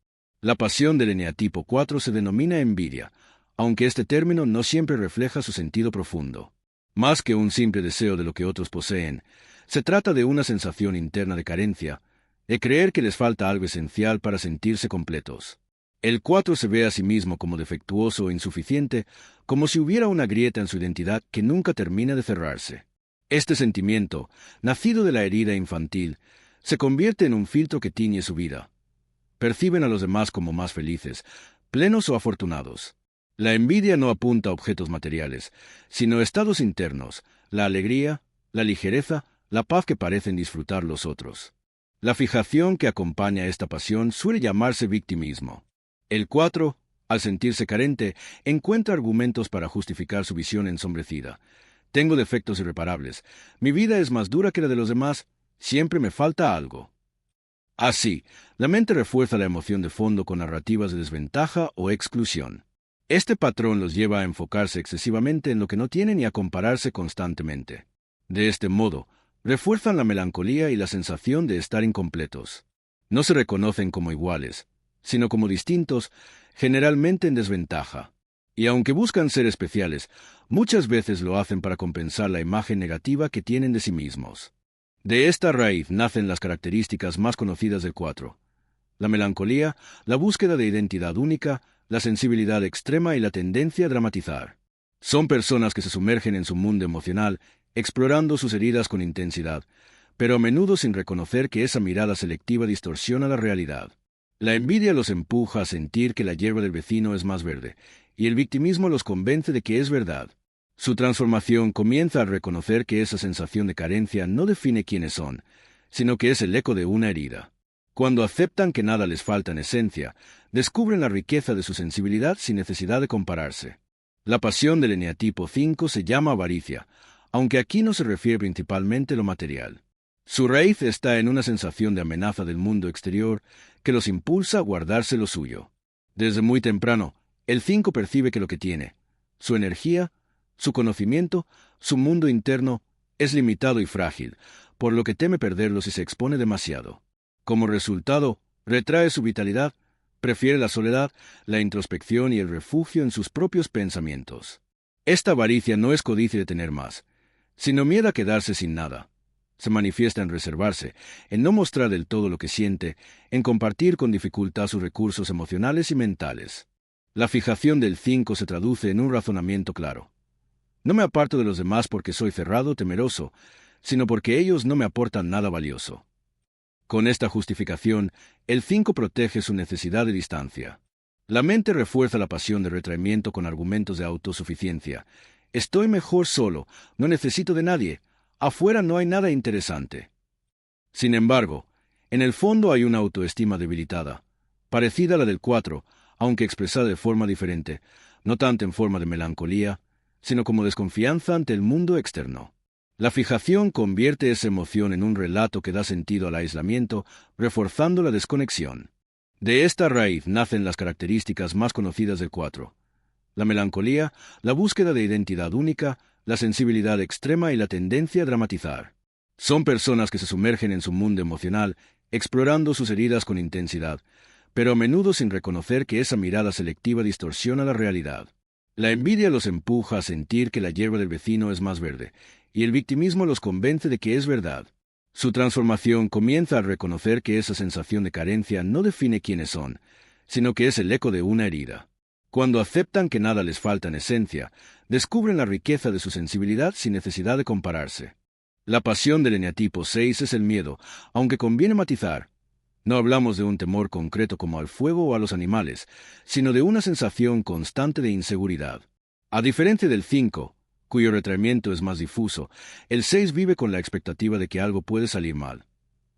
La pasión del eneatipo 4 se denomina envidia, aunque este término no siempre refleja su sentido profundo. Más que un simple deseo de lo que otros poseen, se trata de una sensación interna de carencia, de creer que les falta algo esencial para sentirse completos. El 4 se ve a sí mismo como defectuoso o insuficiente, como si hubiera una grieta en su identidad que nunca termina de cerrarse. Este sentimiento, nacido de la herida infantil, se convierte en un filtro que tiñe su vida. Perciben a los demás como más felices, plenos o afortunados. La envidia no apunta a objetos materiales, sino a estados internos, la alegría, la ligereza, la paz que parecen disfrutar los otros. La fijación que acompaña esta pasión suele llamarse victimismo. El 4, al sentirse carente, encuentra argumentos para justificar su visión ensombrecida. Tengo defectos irreparables. Mi vida es más dura que la de los demás. Siempre me falta algo. Así, la mente refuerza la emoción de fondo con narrativas de desventaja o exclusión. Este patrón los lleva a enfocarse excesivamente en lo que no tienen y a compararse constantemente. De este modo, refuerzan la melancolía y la sensación de estar incompletos. No se reconocen como iguales, sino como distintos, generalmente en desventaja. Y aunque buscan ser especiales, muchas veces lo hacen para compensar la imagen negativa que tienen de sí mismos. De esta raíz nacen las características más conocidas del 4: la melancolía, la búsqueda de identidad única, la sensibilidad extrema y la tendencia a dramatizar. Son personas que se sumergen en su mundo emocional, explorando sus heridas con intensidad, pero a menudo sin reconocer que esa mirada selectiva distorsiona la realidad. La envidia los empuja a sentir que la hierba del vecino es más verde, y el victimismo los convence de que es verdad. Su transformación comienza al reconocer que esa sensación de carencia no define quiénes son, sino que es el eco de una herida. Cuando aceptan que nada les falta en esencia, descubren la riqueza de su sensibilidad sin necesidad de compararse. La pasión del eneatipo 5 se llama avaricia, aunque aquí no se refiere principalmente a lo material. Su raíz está en una sensación de amenaza del mundo exterior que los impulsa a guardarse lo suyo. Desde muy temprano, el 5 percibe que lo que tiene, su energía, su conocimiento, su mundo interno, es limitado y frágil, por lo que teme perderlo si se expone demasiado. Como resultado, retrae su vitalidad, prefiere la soledad, la introspección y el refugio en sus propios pensamientos. Esta avaricia no es codicia de tener más, sino miedo a quedarse sin nada. Se manifiesta en reservarse, en no mostrar del todo lo que siente, en compartir con dificultad sus recursos emocionales y mentales. La fijación del 5 se traduce en un razonamiento claro. No me aparto de los demás porque soy cerrado, temeroso, sino porque ellos no me aportan nada valioso. Con esta justificación, el 5 protege su necesidad de distancia. La mente refuerza la pasión de retraimiento con argumentos de autosuficiencia. Estoy mejor solo, no necesito de nadie, afuera no hay nada interesante. Sin embargo, en el fondo hay una autoestima debilitada, parecida a la del 4, aunque expresada de forma diferente, no tanto en forma de melancolía, sino como desconfianza ante el mundo externo. La fijación convierte esa emoción en un relato que da sentido al aislamiento, reforzando la desconexión. De esta raíz nacen las características más conocidas del 4: la melancolía, la búsqueda de identidad única, la sensibilidad extrema y la tendencia a dramatizar. Son personas que se sumergen en su mundo emocional, explorando sus heridas con intensidad, pero a menudo sin reconocer que esa mirada selectiva distorsiona la realidad. La envidia los empuja a sentir que la hierba del vecino es más verde, y el victimismo los convence de que es verdad. Su transformación comienza al reconocer que esa sensación de carencia no define quiénes son, sino que es el eco de una herida. Cuando aceptan que nada les falta en esencia, descubren la riqueza de su sensibilidad sin necesidad de compararse. La pasión del eneatipo 6 es el miedo, aunque conviene matizar. No hablamos de un temor concreto como al fuego o a los animales, sino de una sensación constante de inseguridad. A diferencia del 5, cuyo retraimiento es más difuso, el 6 vive con la expectativa de que algo puede salir mal.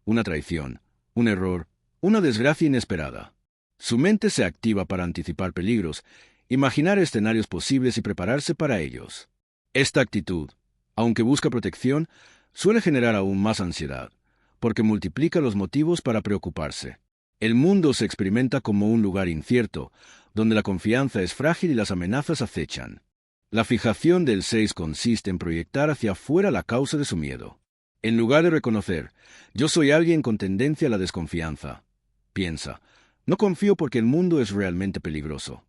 Una traición, un error, una desgracia inesperada. Su mente se activa para anticipar peligros, imaginar escenarios posibles y prepararse para ellos. Esta actitud, aunque busca protección, suele generar aún más ansiedad, porque multiplica los motivos para preocuparse. El mundo se experimenta como un lugar incierto, donde la confianza es frágil y las amenazas acechan. La fijación del 6 consiste en proyectar hacia afuera la causa de su miedo. En lugar de reconocer, yo soy alguien con tendencia a la desconfianza, piensa, no confío porque el mundo es realmente peligroso.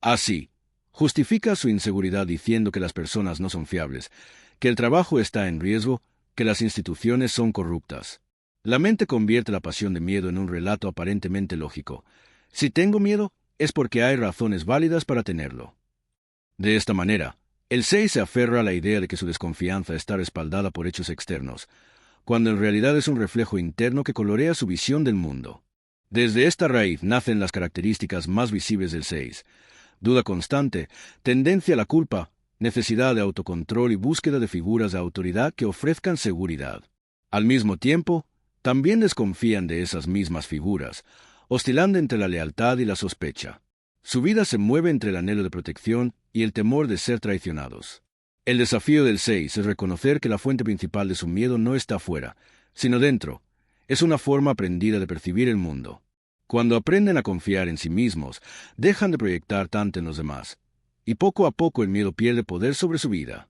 Así, justifica su inseguridad diciendo que las personas no son fiables, que el trabajo está en riesgo, que las instituciones son corruptas. La mente convierte la pasión de miedo en un relato aparentemente lógico. Si tengo miedo, es porque hay razones válidas para tenerlo. De esta manera, el 6 se aferra a la idea de que su desconfianza está respaldada por hechos externos, cuando en realidad es un reflejo interno que colorea su visión del mundo. Desde esta raíz nacen las características más visibles del 6: duda constante, tendencia a la culpa, necesidad de autocontrol y búsqueda de figuras de autoridad que ofrezcan seguridad. Al mismo tiempo, también desconfían de esas mismas figuras, oscilando entre la lealtad y la sospecha. Su vida se mueve entre el anhelo de protección y el temor de ser traicionados. El desafío del 6 es reconocer que la fuente principal de su miedo no está afuera, sino dentro. Es una forma aprendida de percibir el mundo. Cuando aprenden a confiar en sí mismos, dejan de proyectar tanto en los demás, y poco a poco el miedo pierde poder sobre su vida.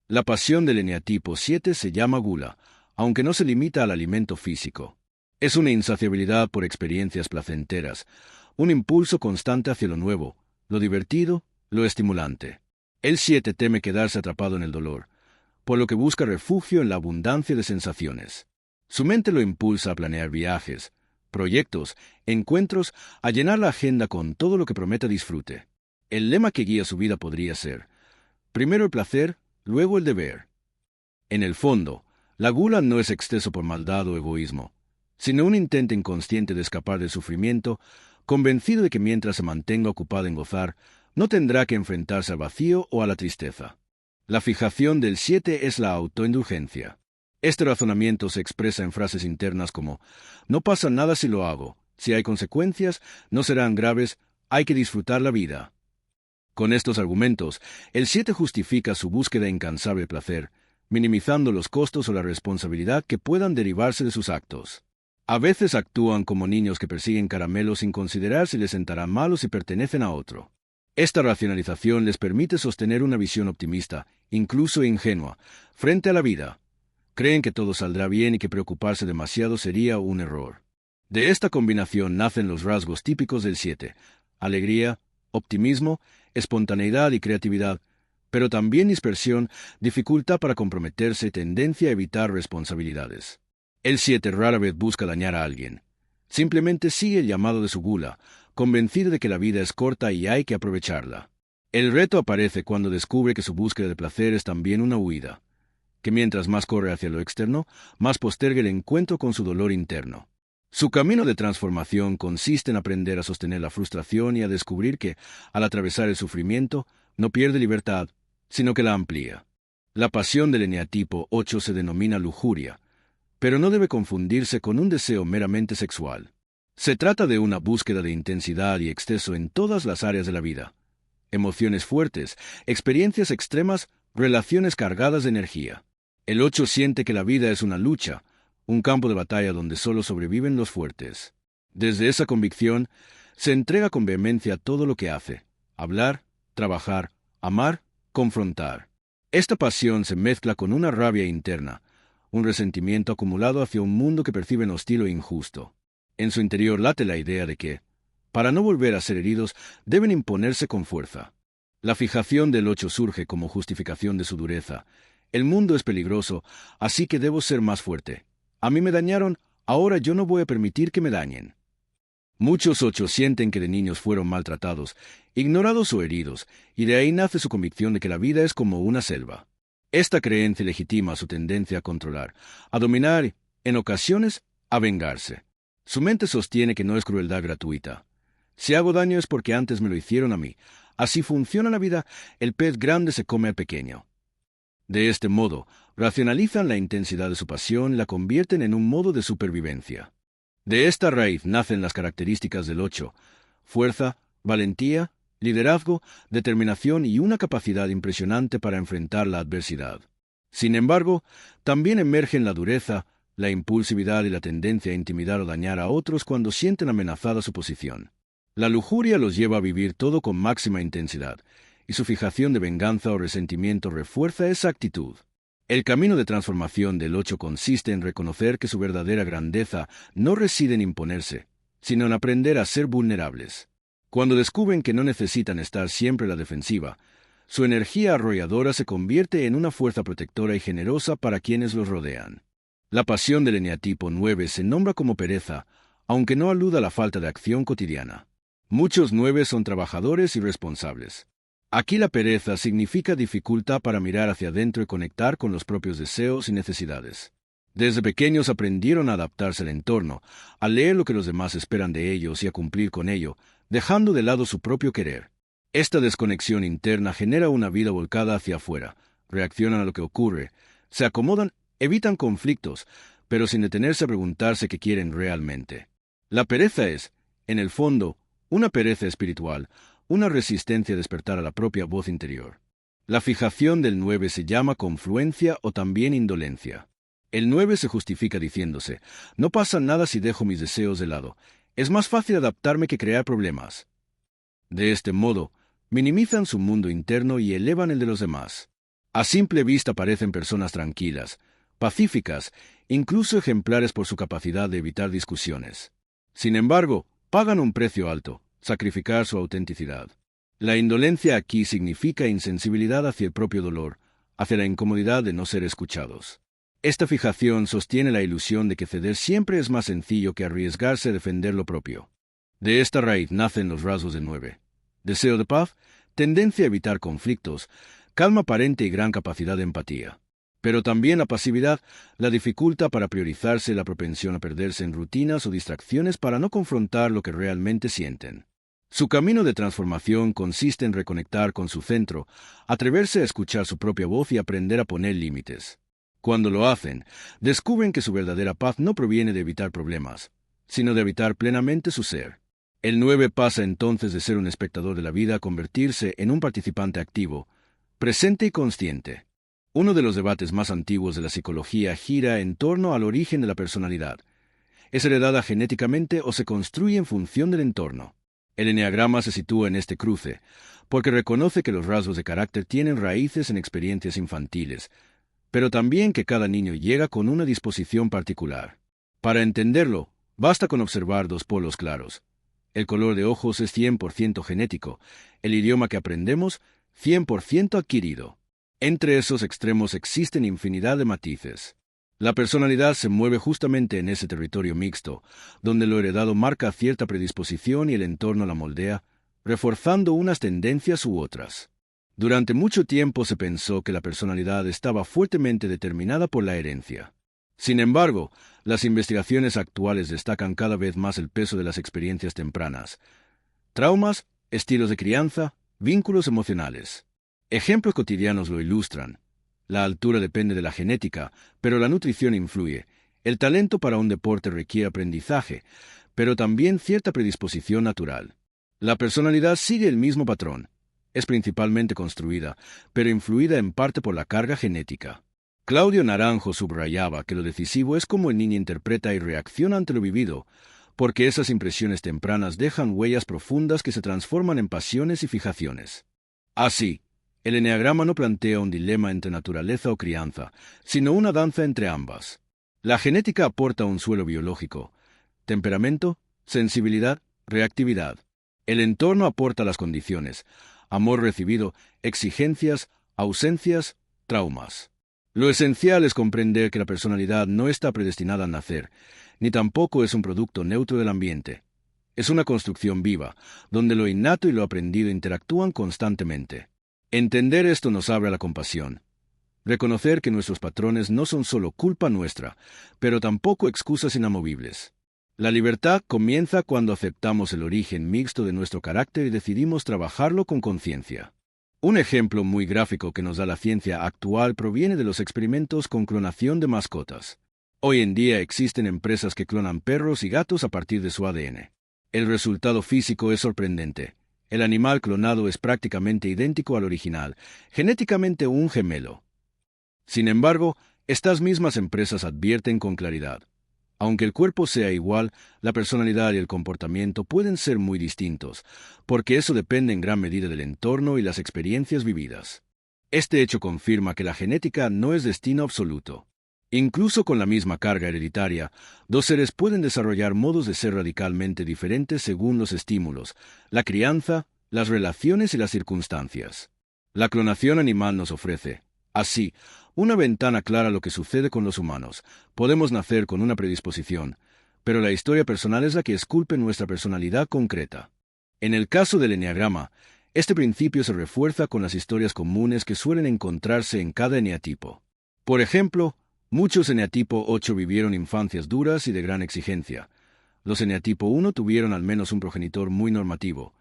La pasión del eneatipo 7 se llama gula, aunque no se limita al alimento físico. Es una insaciabilidad por experiencias placenteras, un impulso constante hacia lo nuevo, lo divertido, lo estimulante. El 7 teme quedarse atrapado en el dolor, por lo que busca refugio en la abundancia de sensaciones. Su mente lo impulsa a planear viajes, proyectos, encuentros, a llenar la agenda con todo lo que prometa disfrute. El lema que guía su vida podría ser: primero el placer, luego el deber. En el fondo, la gula no es exceso por maldad o egoísmo, sino un intento inconsciente de escapar del sufrimiento, convencido de que mientras se mantenga ocupado en gozar, no tendrá que enfrentarse al vacío o a la tristeza. La fijación del 7 es la autoindulgencia. Este razonamiento se expresa en frases internas como: no pasa nada si lo hago, si hay consecuencias, no serán graves, hay que disfrutar la vida. Con estos argumentos, el 7 justifica su búsqueda incansable de placer, minimizando los costos o la responsabilidad que puedan derivarse de sus actos. A veces actúan como niños que persiguen caramelos sin considerar si les sentarán mal o si pertenecen a otro. Esta racionalización les permite sostener una visión optimista, incluso ingenua, frente a la vida. Creen que todo saldrá bien y que preocuparse demasiado sería un error. De esta combinación nacen los rasgos típicos del 7: alegría, optimismo, espontaneidad y creatividad, pero también dispersión, dificultad para comprometerse, tendencia a evitar responsabilidades. El 7 rara vez busca dañar a alguien. Simplemente sigue el llamado de su gula, convencido de que la vida es corta y hay que aprovecharla. El reto aparece cuando descubre que su búsqueda de placer es también una huida, que mientras más corre hacia lo externo, más posterga el encuentro con su dolor interno. Su camino de transformación consiste en aprender a sostener la frustración y a descubrir que, al atravesar el sufrimiento, no pierde libertad, sino que la amplía. La pasión del eneatipo 8 se denomina lujuria, pero no debe confundirse con un deseo meramente sexual. Se trata de una búsqueda de intensidad y exceso en todas las áreas de la vida. Emociones fuertes, experiencias extremas, relaciones cargadas de energía. El 8 siente que la vida es una lucha, un campo de batalla donde solo sobreviven los fuertes. Desde esa convicción, se entrega con vehemencia a todo lo que hace: hablar, trabajar, amar, confrontar. Esta pasión se mezcla con una rabia interna, un resentimiento acumulado hacia un mundo que perciben hostil o injusto. En su interior late la idea de que, para no volver a ser heridos, deben imponerse con fuerza. La fijación del 8 surge como justificación de su dureza. El mundo es peligroso, así que debo ser más fuerte. A mí me dañaron, ahora yo no voy a permitir que me dañen. Muchos 8 sienten que de niños fueron maltratados, ignorados o heridos, y de ahí nace su convicción de que la vida es como una selva. Esta creencia legitima su tendencia a controlar, a dominar y, en ocasiones, a vengarse. Su mente sostiene que no es crueldad gratuita. Si hago daño es porque antes me lo hicieron a mí. Así funciona la vida, el pez grande se come al pequeño. De este modo, racionalizan la intensidad de su pasión y la convierten en un modo de supervivencia. De esta raíz nacen las características del 8: fuerza, valentía, liderazgo, determinación y una capacidad impresionante para enfrentar la adversidad. Sin embargo, también emergen la dureza, la impulsividad y la tendencia a intimidar o dañar a otros cuando sienten amenazada su posición. La lujuria los lleva a vivir todo con máxima intensidad, y su fijación de venganza o resentimiento refuerza esa actitud. El camino de transformación del 8 consiste en reconocer que su verdadera grandeza no reside en imponerse, sino en aprender a ser vulnerables. Cuando descubren que no necesitan estar siempre a la defensiva, su energía arrolladora se convierte en una fuerza protectora y generosa para quienes los rodean. La pasión del eneatipo 9 se nombra como pereza, aunque no aluda a la falta de acción cotidiana. Muchos 9 son trabajadores y responsables. Aquí la pereza significa dificultad para mirar hacia adentro y conectar con los propios deseos y necesidades. Desde pequeños aprendieron a adaptarse al entorno, a leer lo que los demás esperan de ellos y a cumplir con ello, dejando de lado su propio querer. Esta desconexión interna genera una vida volcada hacia afuera, reaccionan a lo que ocurre, se acomodan, evitan conflictos, pero sin detenerse a preguntarse qué quieren realmente. La pereza es, en el fondo, una pereza espiritual, una resistencia a despertar a la propia voz interior. La fijación del 9 se llama confluencia o también indolencia. El 9 se justifica diciéndose: no pasa nada si dejo mis deseos de lado, es más fácil adaptarme que crear problemas. De este modo, minimizan su mundo interno y elevan el de los demás. A simple vista parecen personas tranquilas, pacíficas, incluso ejemplares por su capacidad de evitar discusiones. Sin embargo, pagan un precio alto, sacrificar su autenticidad. La indolencia aquí significa insensibilidad hacia el propio dolor, hacia la incomodidad de no ser escuchados. Esta fijación sostiene la ilusión de que ceder siempre es más sencillo que arriesgarse a defender lo propio. De esta raíz nacen los rasgos de 9. Deseo de paz, tendencia a evitar conflictos, calma aparente y gran capacidad de empatía. Pero también la pasividad la dificulta para priorizarse, la propensión a perderse en rutinas o distracciones para no confrontar lo que realmente sienten. Su camino de transformación consiste en reconectar con su centro, atreverse a escuchar su propia voz y aprender a poner límites. Cuando lo hacen, descubren que su verdadera paz no proviene de evitar problemas, sino de habitar plenamente su ser. El 9 pasa entonces de ser un espectador de la vida a convertirse en un participante activo, presente y consciente. Uno de los debates más antiguos de la psicología gira en torno al origen de la personalidad. ¿Es heredada genéticamente o se construye en función del entorno? El eneagrama se sitúa en este cruce, porque reconoce que los rasgos de carácter tienen raíces en experiencias infantiles, pero también que cada niño llega con una disposición particular. Para entenderlo, basta con observar dos polos claros. El color de ojos es 100% genético, el idioma que aprendemos, 100% adquirido. Entre esos extremos existen infinidad de matices. La personalidad se mueve justamente en ese territorio mixto, donde lo heredado marca cierta predisposición y el entorno la moldea, reforzando unas tendencias u otras. Durante mucho tiempo se pensó que la personalidad estaba fuertemente determinada por la herencia. Sin embargo, las investigaciones actuales destacan cada vez más el peso de las experiencias tempranas. Traumas, estilos de crianza, vínculos emocionales. Ejemplos cotidianos lo ilustran. La altura depende de la genética, pero la nutrición influye. El talento para un deporte requiere aprendizaje, pero también cierta predisposición natural. La personalidad sigue el mismo patrón. Es principalmente construida, pero influida en parte por la carga genética. Claudio Naranjo subrayaba que lo decisivo es cómo el niño interpreta y reacciona ante lo vivido, porque esas impresiones tempranas dejan huellas profundas que se transforman en pasiones y fijaciones. Así, el eneagrama no plantea un dilema entre naturaleza o crianza, sino una danza entre ambas. La genética aporta un suelo biológico, temperamento, sensibilidad, reactividad. El entorno aporta las condiciones, amor recibido, exigencias, ausencias, traumas. Lo esencial es comprender que la personalidad no está predestinada a nacer, ni tampoco es un producto neutro del ambiente. Es una construcción viva, donde lo innato y lo aprendido interactúan constantemente. Entender esto nos abre a la compasión. Reconocer que nuestros patrones no son solo culpa nuestra, pero tampoco excusas inamovibles. La libertad comienza cuando aceptamos el origen mixto de nuestro carácter y decidimos trabajarlo con conciencia. Un ejemplo muy gráfico que nos da la ciencia actual proviene de los experimentos con clonación de mascotas. Hoy en día existen empresas que clonan perros y gatos a partir de su ADN. El resultado físico es sorprendente. El animal clonado es prácticamente idéntico al original, genéticamente un gemelo. Sin embargo, estas mismas empresas advierten con claridad. Aunque el cuerpo sea igual, la personalidad y el comportamiento pueden ser muy distintos, porque eso depende en gran medida del entorno y las experiencias vividas. Este hecho confirma que la genética no es destino absoluto. Incluso con la misma carga hereditaria, dos seres pueden desarrollar modos de ser radicalmente diferentes según los estímulos, la crianza, las relaciones y las circunstancias. La clonación animal nos ofrece, así, una ventana clara a lo que sucede con los humanos. Podemos nacer con una predisposición, pero la historia personal es la que esculpe nuestra personalidad concreta. En el caso del eneagrama, este principio se refuerza con las historias comunes que suelen encontrarse en cada eneatipo. Por ejemplo, muchos eneatipo 8 vivieron infancias duras y de gran exigencia. Los eneatipo 1 tuvieron al menos un progenitor muy normativo.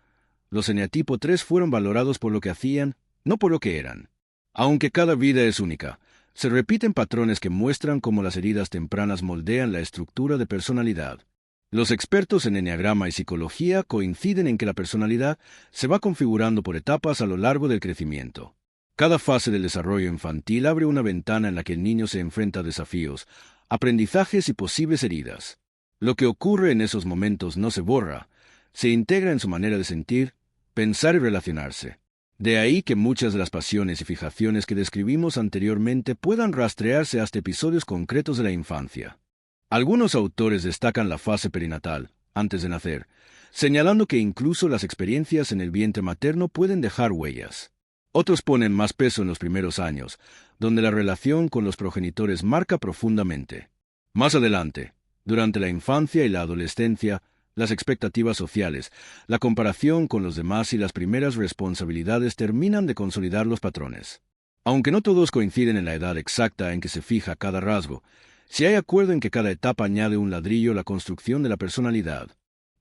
Los eneatipo 3 fueron valorados por lo que hacían, no por lo que eran. Aunque cada vida es única, se repiten patrones que muestran cómo las heridas tempranas moldean la estructura de personalidad. Los expertos en eneagrama y psicología coinciden en que la personalidad se va configurando por etapas a lo largo del crecimiento. Cada fase del desarrollo infantil abre una ventana en la que el niño se enfrenta a desafíos, aprendizajes y posibles heridas. Lo que ocurre en esos momentos no se borra, se integra en su manera de sentir, pensar y relacionarse. De ahí que muchas de las pasiones y fijaciones que describimos anteriormente puedan rastrearse hasta episodios concretos de la infancia. Algunos autores destacan la fase perinatal, antes de nacer, señalando que incluso las experiencias en el vientre materno pueden dejar huellas. Otros ponen más peso en los primeros años, donde la relación con los progenitores marca profundamente. Más adelante, durante la infancia y la adolescencia, las expectativas sociales, la comparación con los demás y las primeras responsabilidades terminan de consolidar los patrones. Aunque no todos coinciden en la edad exacta en que se fija cada rasgo, sí hay acuerdo en que cada etapa añade un ladrillo a la construcción de la personalidad.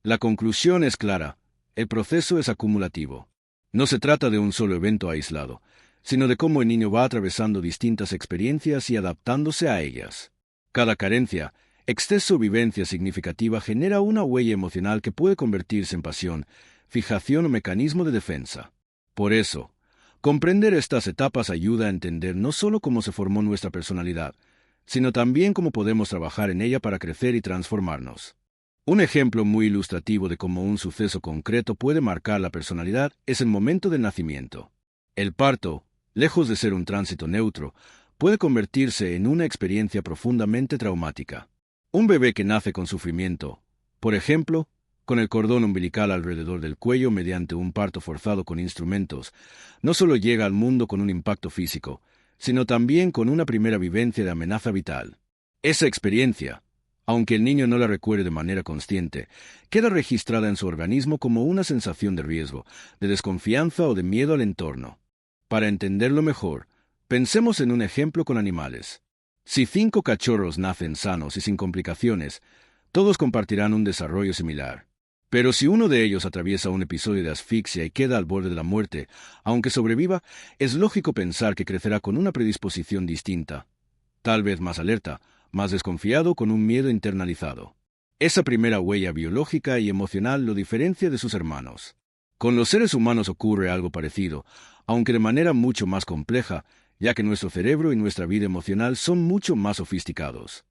La conclusión es clara: el proceso es acumulativo. No se trata de un solo evento aislado, sino de cómo el niño va atravesando distintas experiencias y adaptándose a ellas. Cada carencia, exceso o vivencia significativa genera una huella emocional que puede convertirse en pasión, fijación o mecanismo de defensa. Por eso, comprender estas etapas ayuda a entender no solo cómo se formó nuestra personalidad, sino también cómo podemos trabajar en ella para crecer y transformarnos. Un ejemplo muy ilustrativo de cómo un suceso concreto puede marcar la personalidad es el momento del nacimiento. El parto, lejos de ser un tránsito neutro, puede convertirse en una experiencia profundamente traumática. Un bebé que nace con sufrimiento, por ejemplo, con el cordón umbilical alrededor del cuello mediante un parto forzado con instrumentos, no solo llega al mundo con un impacto físico, sino también con una primera vivencia de amenaza vital. Esa experiencia, aunque el niño no la recuerde de manera consciente, queda registrada en su organismo como una sensación de riesgo, de desconfianza o de miedo al entorno. Para entenderlo mejor, pensemos en un ejemplo con animales. Si 5 cachorros nacen sanos y sin complicaciones, todos compartirán un desarrollo similar. Pero si uno de ellos atraviesa un episodio de asfixia y queda al borde de la muerte, aunque sobreviva, es lógico pensar que crecerá con una predisposición distinta, tal vez más alerta, más desconfiado, con un miedo internalizado. Esa primera huella biológica y emocional lo diferencia de sus hermanos. Con los seres humanos ocurre algo parecido, aunque de manera mucho más compleja, ya que nuestro cerebro y nuestra vida emocional son mucho más sofisticados.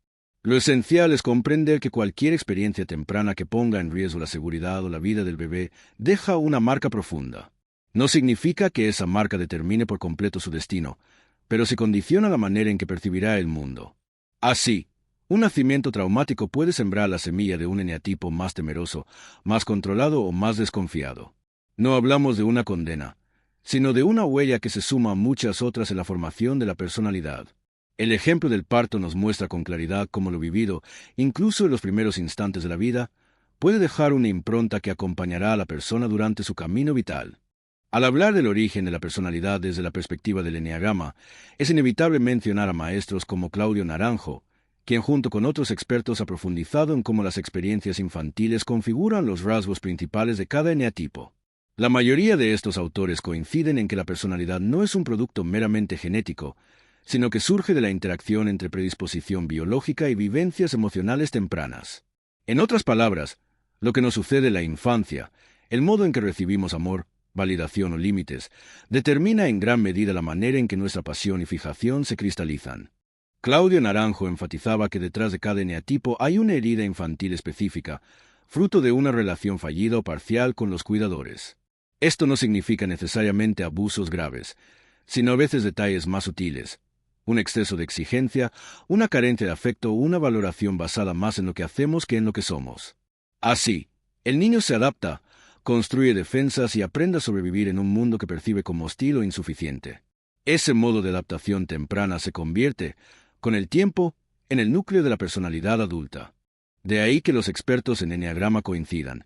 Lo esencial es comprender que cualquier experiencia temprana que ponga en riesgo la seguridad o la vida del bebé deja una marca profunda. No significa que esa marca determine por completo su destino, pero sí condiciona la manera en que percibirá el mundo. Así, un nacimiento traumático puede sembrar la semilla de un eneatipo más temeroso, más controlado o más desconfiado. No hablamos de una condena, sino de una huella que se suma a muchas otras en la formación de la personalidad. El ejemplo del parto nos muestra con claridad cómo lo vivido, incluso en los primeros instantes de la vida, puede dejar una impronta que acompañará a la persona durante su camino vital. Al hablar del origen de la personalidad desde la perspectiva del eneagrama, es inevitable mencionar a maestros como Claudio Naranjo, quien junto con otros expertos ha profundizado en cómo las experiencias infantiles configuran los rasgos principales de cada eneatipo. La mayoría de estos autores coinciden en que la personalidad no es un producto meramente genético, sino que surge de la interacción entre predisposición biológica y vivencias emocionales tempranas. En otras palabras, lo que nos sucede en la infancia, el modo en que recibimos amor, validación o límites, determina en gran medida la manera en que nuestra pasión y fijación se cristalizan. Claudio Naranjo enfatizaba que detrás de cada eneatipo hay una herida infantil específica, fruto de una relación fallida o parcial con los cuidadores. Esto no significa necesariamente abusos graves, sino a veces detalles más sutiles, un exceso de exigencia, una carencia de afecto o una valoración basada más en lo que hacemos que en lo que somos. Así, el niño se adapta, construye defensas y aprende a sobrevivir en un mundo que percibe como hostil o insuficiente. Ese modo de adaptación temprana se convierte, con el tiempo, en el núcleo de la personalidad adulta. De ahí que los expertos en eneagrama coincidan.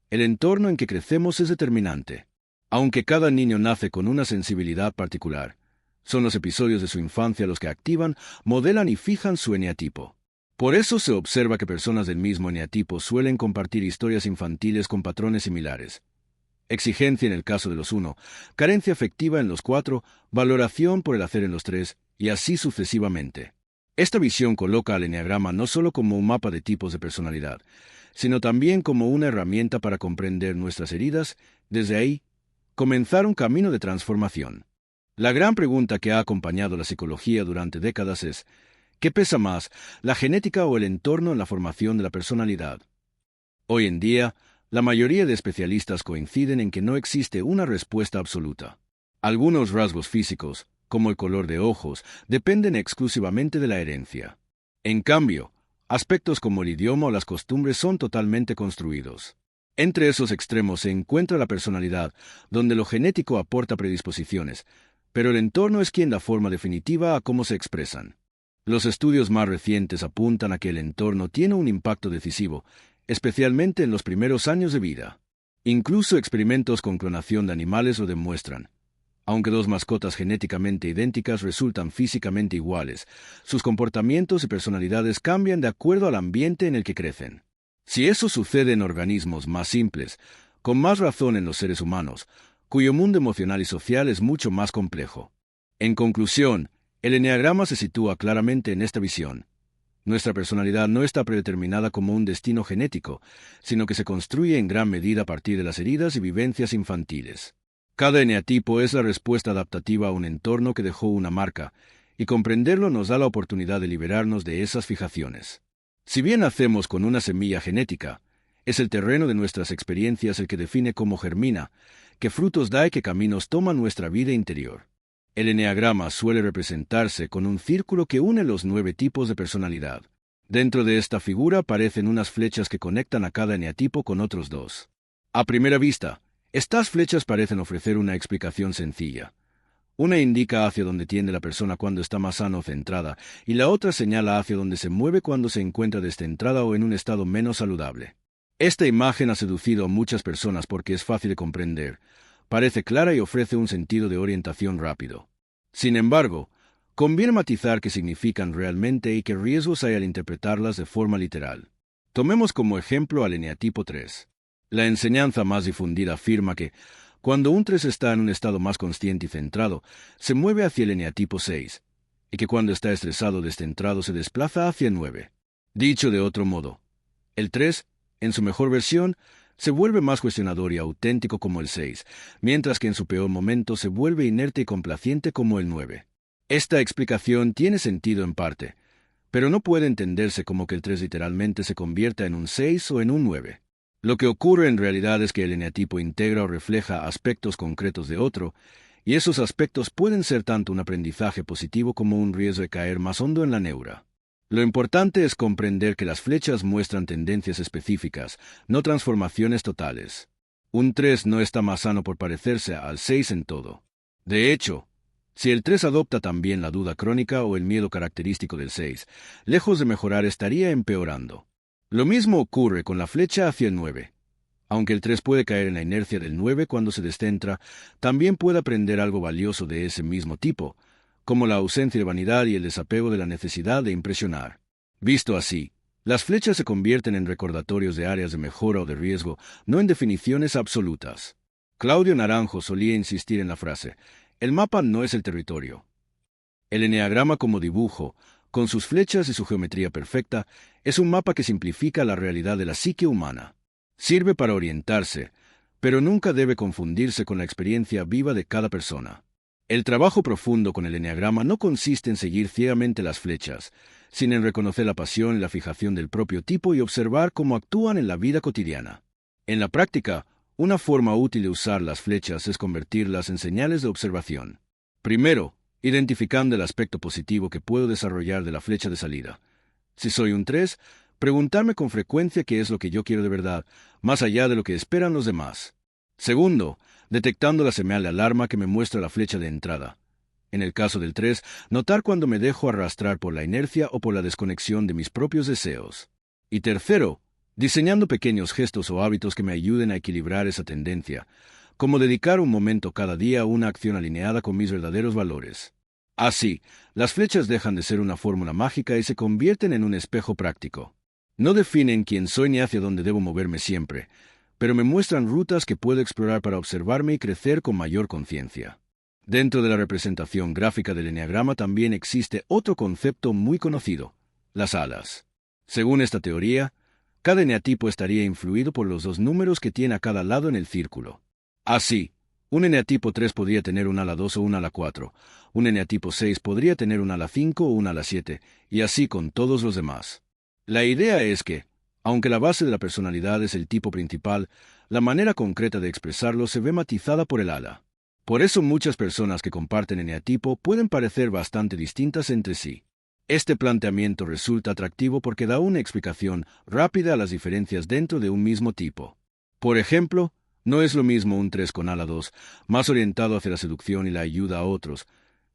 El entorno en que crecemos es determinante. Aunque cada niño nace con una sensibilidad particular, son los episodios de su infancia los que activan, modelan y fijan su eneatipo. Por eso se observa que personas del mismo eneatipo suelen compartir historias infantiles con patrones similares. Exigencia en el caso de los 1, carencia afectiva en los 4, valoración por el hacer en los 3, y así sucesivamente. Esta visión coloca al eneagrama no solo como un mapa de tipos de personalidad, sino también como una herramienta para comprender nuestras heridas, desde ahí, comenzar un camino de transformación. La gran pregunta que ha acompañado la psicología durante décadas es: ¿qué pesa más, la genética o el entorno en la formación de la personalidad? Hoy en día, la mayoría de especialistas coinciden en que no existe una respuesta absoluta. Algunos rasgos físicos, como el color de ojos, dependen exclusivamente de la herencia. En cambio, aspectos como el idioma o las costumbres son totalmente construidos. Entre esos extremos se encuentra la personalidad, donde lo genético aporta predisposiciones, pero el entorno es quien da forma definitiva a cómo se expresan. Los estudios más recientes apuntan a que el entorno tiene un impacto decisivo, especialmente en los primeros años de vida. Incluso experimentos con clonación de animales lo demuestran. Aunque dos mascotas genéticamente idénticas resultan físicamente iguales, sus comportamientos y personalidades cambian de acuerdo al ambiente en el que crecen. Si eso sucede en organismos más simples, con más razón en los seres humanos, cuyo mundo emocional y social es mucho más complejo. En conclusión, el eneagrama se sitúa claramente en esta visión. Nuestra personalidad no está predeterminada como un destino genético, sino que se construye en gran medida a partir de las heridas y vivencias infantiles. Cada eneatipo es la respuesta adaptativa a un entorno que dejó una marca, y comprenderlo nos da la oportunidad de liberarnos de esas fijaciones. Si bien nacemos con una semilla genética, es el terreno de nuestras experiencias el que define cómo germina, qué frutos da y qué caminos toma nuestra vida interior. El eneagrama suele representarse con un círculo que une los 9 tipos de personalidad. Dentro de esta figura aparecen unas flechas que conectan a cada eneatipo con otros 2. A primera vista, estas flechas parecen ofrecer una explicación sencilla. Una indica hacia donde tiende la persona cuando está más sana o centrada, y la otra señala hacia donde se mueve cuando se encuentra descentrada o en un estado menos saludable. Esta imagen ha seducido a muchas personas porque es fácil de comprender, parece clara y ofrece un sentido de orientación rápido. Sin embargo, conviene matizar qué significan realmente y qué riesgos hay al interpretarlas de forma literal. Tomemos como ejemplo al eneatipo 3. La enseñanza más difundida afirma que, cuando un 3 está en un estado más consciente y centrado, se mueve hacia el eneatipo 6, y que cuando está estresado o descentrado se desplaza hacia el 9. Dicho de otro modo, el 3, en su mejor versión, se vuelve más cuestionador y auténtico como el 6, mientras que en su peor momento se vuelve inerte y complaciente como el 9. Esta explicación tiene sentido en parte, pero no puede entenderse como que el 3 literalmente se convierta en un 6 o en un 9. Lo que ocurre en realidad es que el eneatipo integra o refleja aspectos concretos de otro, y esos aspectos pueden ser tanto un aprendizaje positivo como un riesgo de caer más hondo en la neura. Lo importante es comprender que las flechas muestran tendencias específicas, no transformaciones totales. Un 3 no está más sano por parecerse al 6 en todo. De hecho, si el 3 adopta también la duda crónica o el miedo característico del 6, lejos de mejorar estaría empeorando. Lo mismo ocurre con la flecha hacia el 9. Aunque el 3 puede caer en la inercia del 9 cuando se descentra, también puede aprender algo valioso de ese mismo tipo, como la ausencia de vanidad y el desapego de la necesidad de impresionar. Visto así, las flechas se convierten en recordatorios de áreas de mejora o de riesgo, no en definiciones absolutas. Claudio Naranjo solía insistir en la frase: el mapa no es el territorio. El eneagrama como dibujo, con sus flechas y su geometría perfecta, es un mapa que simplifica la realidad de la psique humana. Sirve para orientarse, pero nunca debe confundirse con la experiencia viva de cada persona. El trabajo profundo con el eneagrama no consiste en seguir ciegamente las flechas, sino en reconocer la pasión y la fijación del propio tipo y observar cómo actúan en la vida cotidiana. En la práctica, una forma útil de usar las flechas es convertirlas en señales de observación. Primero, identificando el aspecto positivo que puedo desarrollar de la flecha de salida. Si soy un 3, preguntarme con frecuencia qué es lo que yo quiero de verdad, más allá de lo que esperan los demás. Segundo, detectando la señal de alarma que me muestra la flecha de entrada. En el caso del 3, notar cuando me dejo arrastrar por la inercia o por la desconexión de mis propios deseos. Y tercero, diseñando pequeños gestos o hábitos que me ayuden a equilibrar esa tendencia, como dedicar un momento cada día a una acción alineada con mis verdaderos valores. Así, las flechas dejan de ser una fórmula mágica y se convierten en un espejo práctico. No definen quién soy ni hacia dónde debo moverme siempre, pero me muestran rutas que puedo explorar para observarme y crecer con mayor conciencia. Dentro de la representación gráfica del eneagrama también existe otro concepto muy conocido: las alas. Según esta teoría, cada eneatipo estaría influido por los 2 números que tiene a cada lado en el círculo. Así, un eneatipo 3 podría tener un ala 2 o un ala 4, un eneatipo 6 podría tener un ala 5 o un ala 7, y así con todos los demás. La idea es que, aunque la base de la personalidad es el tipo principal, la manera concreta de expresarlo se ve matizada por el ala. Por eso muchas personas que comparten eneatipo pueden parecer bastante distintas entre sí. Este planteamiento resulta atractivo porque da una explicación rápida a las diferencias dentro de un mismo tipo. Por ejemplo, no es lo mismo un 3 con ala 2, más orientado hacia la seducción y la ayuda a otros,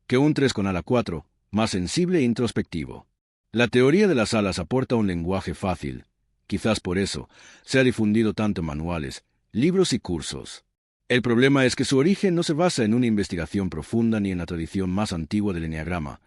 que un 3 con ala 4, más sensible e introspectivo. La teoría de las alas aporta un lenguaje fácil. Quizás por eso se ha difundido tanto en manuales, libros y cursos. El problema es que su origen no se basa en una investigación profunda ni en la tradición más antigua del eneagrama,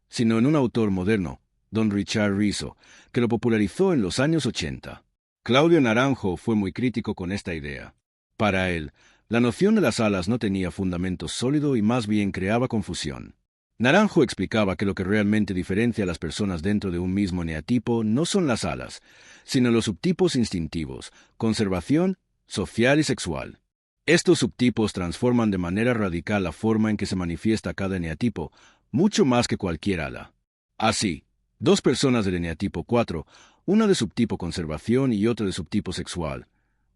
sino en un autor moderno, don Richard Rizzo, que lo popularizó en los años 80. Claudio Naranjo fue muy crítico con esta idea. Para él, la noción de las alas no tenía fundamento sólido y más bien creaba confusión. Naranjo explicaba que lo que realmente diferencia a las personas dentro de un mismo eneatipo no son las alas, sino los subtipos instintivos, conservación, social y sexual. Estos subtipos transforman de manera radical la forma en que se manifiesta cada eneatipo, mucho más que cualquier ala. Así, dos personas del eneatipo 4, una de subtipo conservación y otra de subtipo sexual,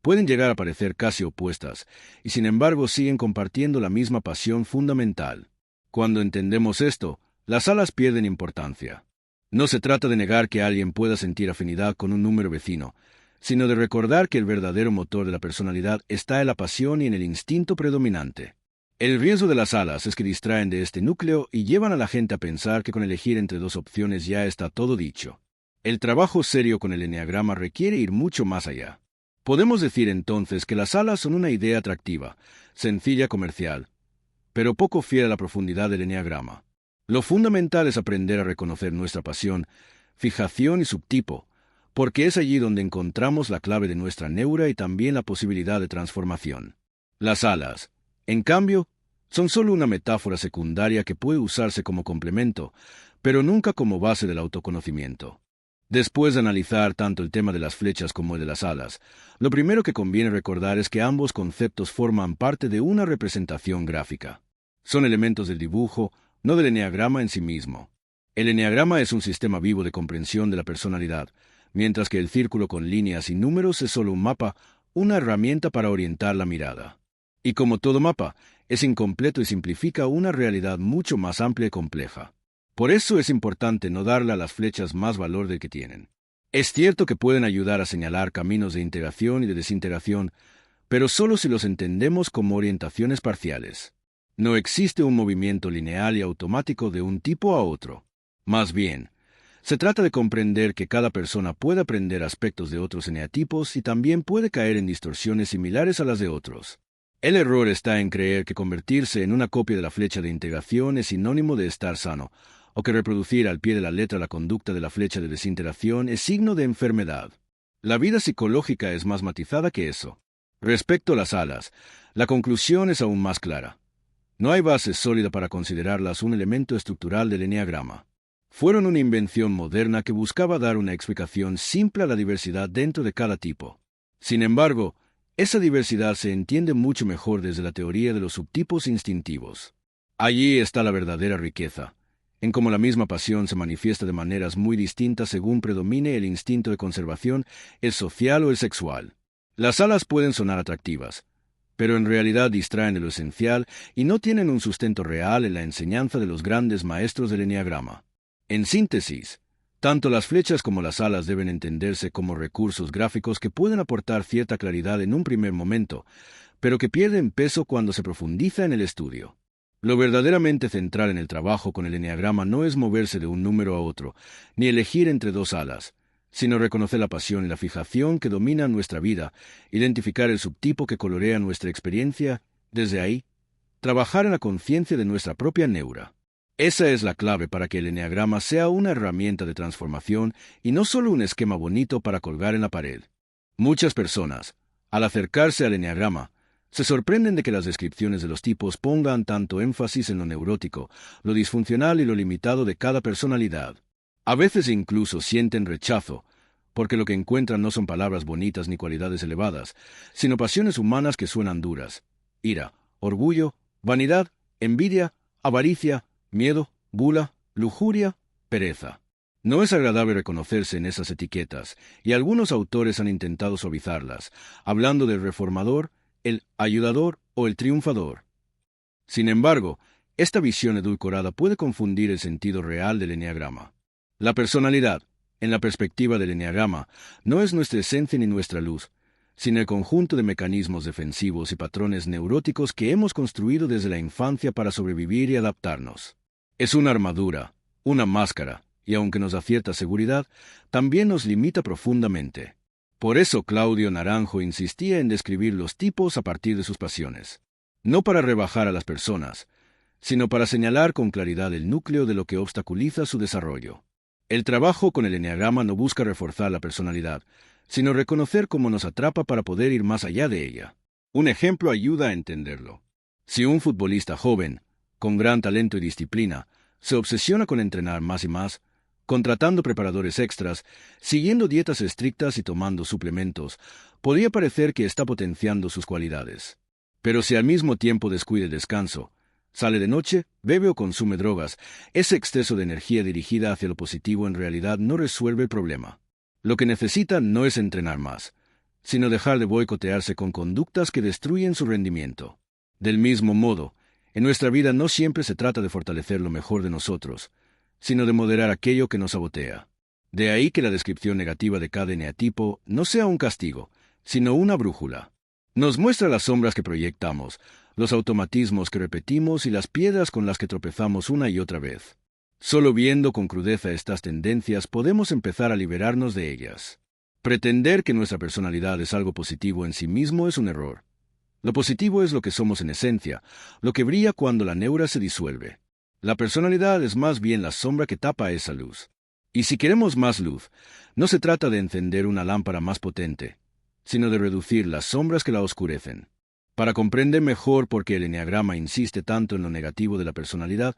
pueden llegar a parecer casi opuestas, y sin embargo siguen compartiendo la misma pasión fundamental. Cuando entendemos esto, las alas pierden importancia. No se trata de negar que alguien pueda sentir afinidad con un número vecino, sino de recordar que el verdadero motor de la personalidad está en la pasión y en el instinto predominante. El riesgo de las alas es que distraen de este núcleo y llevan a la gente a pensar que con elegir entre dos opciones ya está todo dicho. El trabajo serio con el eneagrama requiere ir mucho más allá. Podemos decir entonces que las alas son una idea atractiva, sencilla, comercial, pero poco fiel a la profundidad del eneagrama. Lo fundamental es aprender a reconocer nuestra pasión, fijación y subtipo, porque es allí donde encontramos la clave de nuestra neura y también la posibilidad de transformación. Las alas, en cambio, son solo una metáfora secundaria que puede usarse como complemento, pero nunca como base del autoconocimiento. Después de analizar tanto el tema de las flechas como el de las alas, lo primero que conviene recordar es que ambos conceptos forman parte de una representación gráfica. Son elementos del dibujo, no del eneagrama en sí mismo. El eneagrama es un sistema vivo de comprensión de la personalidad, mientras que el círculo con líneas y números es solo un mapa, una herramienta para orientar la mirada. Y como todo mapa, es incompleto y simplifica una realidad mucho más amplia y compleja. Por eso es importante no darle a las flechas más valor del que tienen. Es cierto que pueden ayudar a señalar caminos de integración y de desintegración, pero solo si los entendemos como orientaciones parciales. No existe un movimiento lineal y automático de un tipo a otro. Más bien, se trata de comprender que cada persona puede aprender aspectos de otros eneatipos y también puede caer en distorsiones similares a las de otros. El error está en creer que convertirse en una copia de la flecha de integración es sinónimo de estar sano, o que reproducir al pie de la letra la conducta de la flecha de desintegración es signo de enfermedad. La vida psicológica es más matizada que eso. Respecto a las alas, la conclusión es aún más clara. No hay base sólida para considerarlas un elemento estructural del eneagrama. Fueron una invención moderna que buscaba dar una explicación simple a la diversidad dentro de cada tipo. Sin embargo, esa diversidad se entiende mucho mejor desde la teoría de los subtipos instintivos. Allí está la verdadera riqueza, en cómo la misma pasión se manifiesta de maneras muy distintas según predomine el instinto de conservación, el social o el sexual. Las alas pueden sonar atractivas, pero en realidad distraen de lo esencial y no tienen un sustento real en la enseñanza de los grandes maestros del eneagrama. En síntesis, tanto las flechas como las alas deben entenderse como recursos gráficos que pueden aportar cierta claridad en un primer momento, pero que pierden peso cuando se profundiza en el estudio. Lo verdaderamente central en el trabajo con el eneagrama no es moverse de un número a otro, ni elegir entre dos alas, sino reconocer la pasión y la fijación que dominan nuestra vida, identificar el subtipo que colorea nuestra experiencia, desde ahí, trabajar en la conciencia de nuestra propia neura. Esa es la clave para que el eneagrama sea una herramienta de transformación y no solo un esquema bonito para colgar en la pared. Muchas personas, al acercarse al eneagrama, se sorprenden de que las descripciones de los tipos pongan tanto énfasis en lo neurótico, lo disfuncional y lo limitado de cada personalidad. A veces incluso sienten rechazo, porque lo que encuentran no son palabras bonitas ni cualidades elevadas, sino pasiones humanas que suenan duras: ira, orgullo, vanidad, envidia, avaricia, miedo, gula, lujuria, pereza. No es agradable reconocerse en esas etiquetas, y algunos autores han intentado suavizarlas, hablando del reformador, el ayudador o el triunfador. Sin embargo, esta visión edulcorada puede confundir el sentido real del eneagrama. La personalidad, en la perspectiva del eneagrama, no es nuestra esencia ni nuestra luz, sino el conjunto de mecanismos defensivos y patrones neuróticos que hemos construido desde la infancia para sobrevivir y adaptarnos. Es una armadura, una máscara, y aunque nos da cierta seguridad, también nos limita profundamente. Por eso Claudio Naranjo insistía en describir los tipos a partir de sus pasiones, no para rebajar a las personas, sino para señalar con claridad el núcleo de lo que obstaculiza su desarrollo. El trabajo con el eneagrama no busca reforzar la personalidad, sino reconocer cómo nos atrapa para poder ir más allá de ella. Un ejemplo ayuda a entenderlo. Si un futbolista joven, con gran talento y disciplina, se obsesiona con entrenar más y más, contratando preparadores extras, siguiendo dietas estrictas y tomando suplementos, podría parecer que está potenciando sus cualidades. Pero si al mismo tiempo descuida el descanso, sale de noche, bebe o consume drogas, ese exceso de energía dirigida hacia lo positivo en realidad no resuelve el problema. Lo que necesita no es entrenar más, sino dejar de boicotearse con conductas que destruyen su rendimiento. Del mismo modo, en nuestra vida no siempre se trata de fortalecer lo mejor de nosotros, sino de moderar aquello que nos sabotea. De ahí que la descripción negativa de cada eneatipo no sea un castigo, sino una brújula. Nos muestra las sombras que proyectamos, los automatismos que repetimos y las piedras con las que tropezamos una y otra vez. Solo viendo con crudeza estas tendencias podemos empezar a liberarnos de ellas. Pretender que nuestra personalidad es algo positivo en sí mismo es un error. Lo positivo es lo que somos en esencia, lo que brilla cuando la neura se disuelve. La personalidad es más bien la sombra que tapa esa luz. Y si queremos más luz, no se trata de encender una lámpara más potente, sino de reducir las sombras que la oscurecen. Para comprender mejor por qué el eneagrama insiste tanto en lo negativo de la personalidad,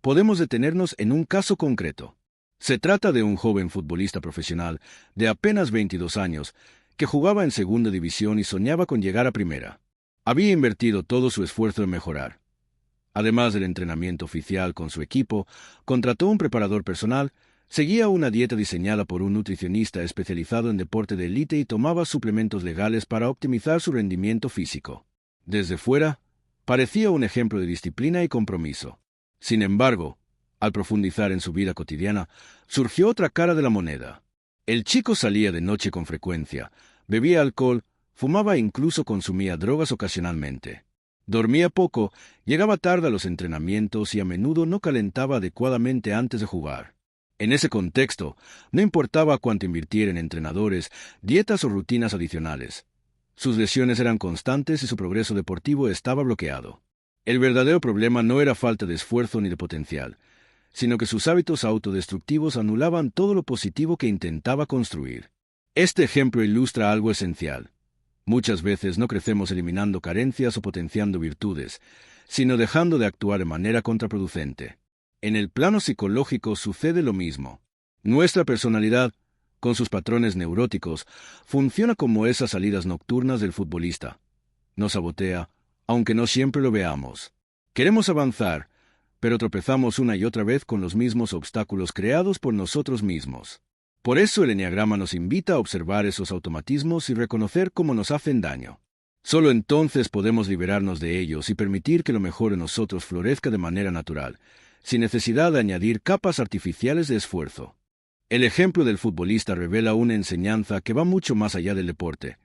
podemos detenernos en un caso concreto. Se trata de un joven futbolista profesional de apenas 22 años que jugaba en segunda división y soñaba con llegar a primera. Había invertido todo su esfuerzo en mejorar. Además del entrenamiento oficial con su equipo, contrató un preparador personal, seguía una dieta diseñada por un nutricionista especializado en deporte de élite y tomaba suplementos legales para optimizar su rendimiento físico. Desde fuera, parecía un ejemplo de disciplina y compromiso. Sin embargo, al profundizar en su vida cotidiana, surgió otra cara de la moneda. El chico salía de noche con frecuencia, bebía alcohol, fumaba e incluso consumía drogas ocasionalmente. Dormía poco, llegaba tarde a los entrenamientos y a menudo no calentaba adecuadamente antes de jugar. En ese contexto, no importaba cuánto invirtiera en entrenadores, dietas o rutinas adicionales. Sus lesiones eran constantes y su progreso deportivo estaba bloqueado. El verdadero problema no era falta de esfuerzo ni de potencial, sino que sus hábitos autodestructivos anulaban todo lo positivo que intentaba construir. Este ejemplo ilustra algo esencial. Muchas veces no crecemos eliminando carencias o potenciando virtudes, sino dejando de actuar de manera contraproducente. En el plano psicológico sucede lo mismo. Nuestra personalidad, con sus patrones neuróticos, funciona como esas salidas nocturnas del futbolista. Nos sabotea, aunque no siempre lo veamos. Queremos avanzar, pero tropezamos una y otra vez con los mismos obstáculos creados por nosotros mismos. Por eso el eneagrama nos invita a observar esos automatismos y reconocer cómo nos hacen daño. Solo entonces podemos liberarnos de ellos y permitir que lo mejor en nosotros florezca de manera natural, sin necesidad de añadir capas artificiales de esfuerzo. El ejemplo del futbolista revela una enseñanza que va mucho más allá del deporte.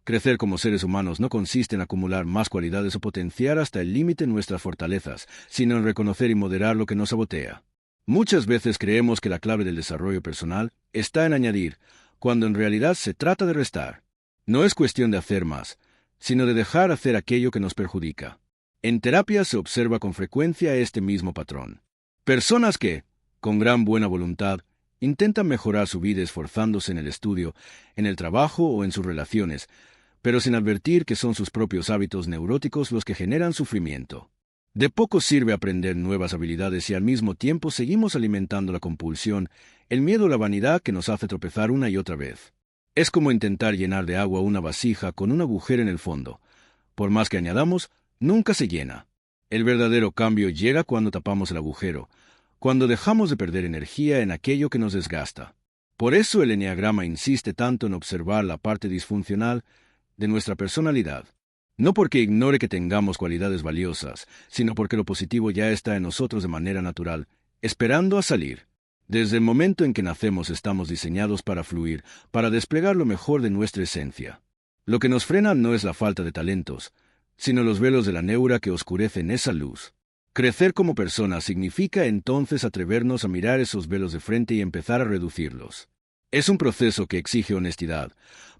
Crecer como seres humanos no consiste en acumular más cualidades o potenciar hasta el límite nuestras fortalezas, sino en reconocer y moderar lo que nos sabotea. Muchas veces creemos que la clave del desarrollo personal está en añadir, cuando en realidad se trata de restar. No es cuestión de hacer más, sino de dejar hacer aquello que nos perjudica. En terapia se observa con frecuencia este mismo patrón. Personas que, con gran buena voluntad, intentan mejorar su vida esforzándose en el estudio, en el trabajo o en sus relaciones, pero sin advertir que son sus propios hábitos neuróticos los que generan sufrimiento. De poco sirve aprender nuevas habilidades si al mismo tiempo seguimos alimentando la compulsión, el miedo o la vanidad que nos hace tropezar una y otra vez. Es como intentar llenar de agua una vasija con un agujero en el fondo. Por más que añadamos, nunca se llena. El verdadero cambio llega cuando tapamos el agujero, cuando dejamos de perder energía en aquello que nos desgasta. Por eso el eneagrama insiste tanto en observar la parte disfuncional de nuestra personalidad. No porque ignore que tengamos cualidades valiosas, sino porque lo positivo ya está en nosotros de manera natural, esperando a salir. Desde el momento en que nacemos estamos diseñados para fluir, para desplegar lo mejor de nuestra esencia. Lo que nos frena no es la falta de talentos, sino los velos de la neura que oscurecen esa luz. Crecer como persona significa entonces atrevernos a mirar esos velos de frente y empezar a reducirlos. Es un proceso que exige honestidad,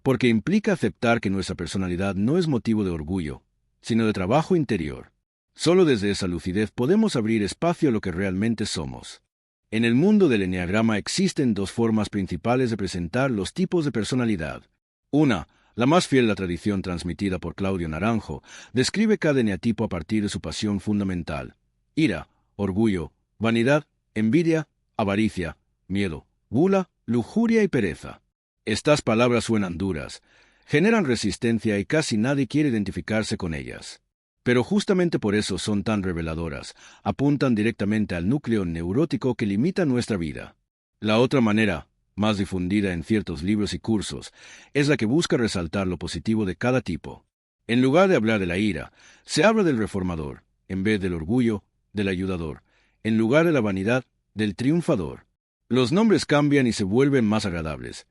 porque implica aceptar que nuestra personalidad no es motivo de orgullo, sino de trabajo interior. Solo desde esa lucidez podemos abrir espacio a lo que realmente somos. En el mundo del eneagrama existen dos formas principales de presentar los tipos de personalidad. Una, la más fiel a la tradición transmitida por Claudio Naranjo, describe cada eneatipo a partir de su pasión fundamental: ira, orgullo, vanidad, envidia, avaricia, miedo, gula, lujuria y pereza. Estas palabras suenan duras, generan resistencia y casi nadie quiere identificarse con ellas. Pero justamente por eso son tan reveladoras, apuntan directamente al núcleo neurótico que limita nuestra vida. La otra manera, más difundida en ciertos libros y cursos, es la que busca resaltar lo positivo de cada tipo. En lugar de hablar de la ira, se habla del reformador, en vez del orgullo, del ayudador, en lugar de la vanidad, del triunfador. Los nombres cambian y se vuelven más agradables.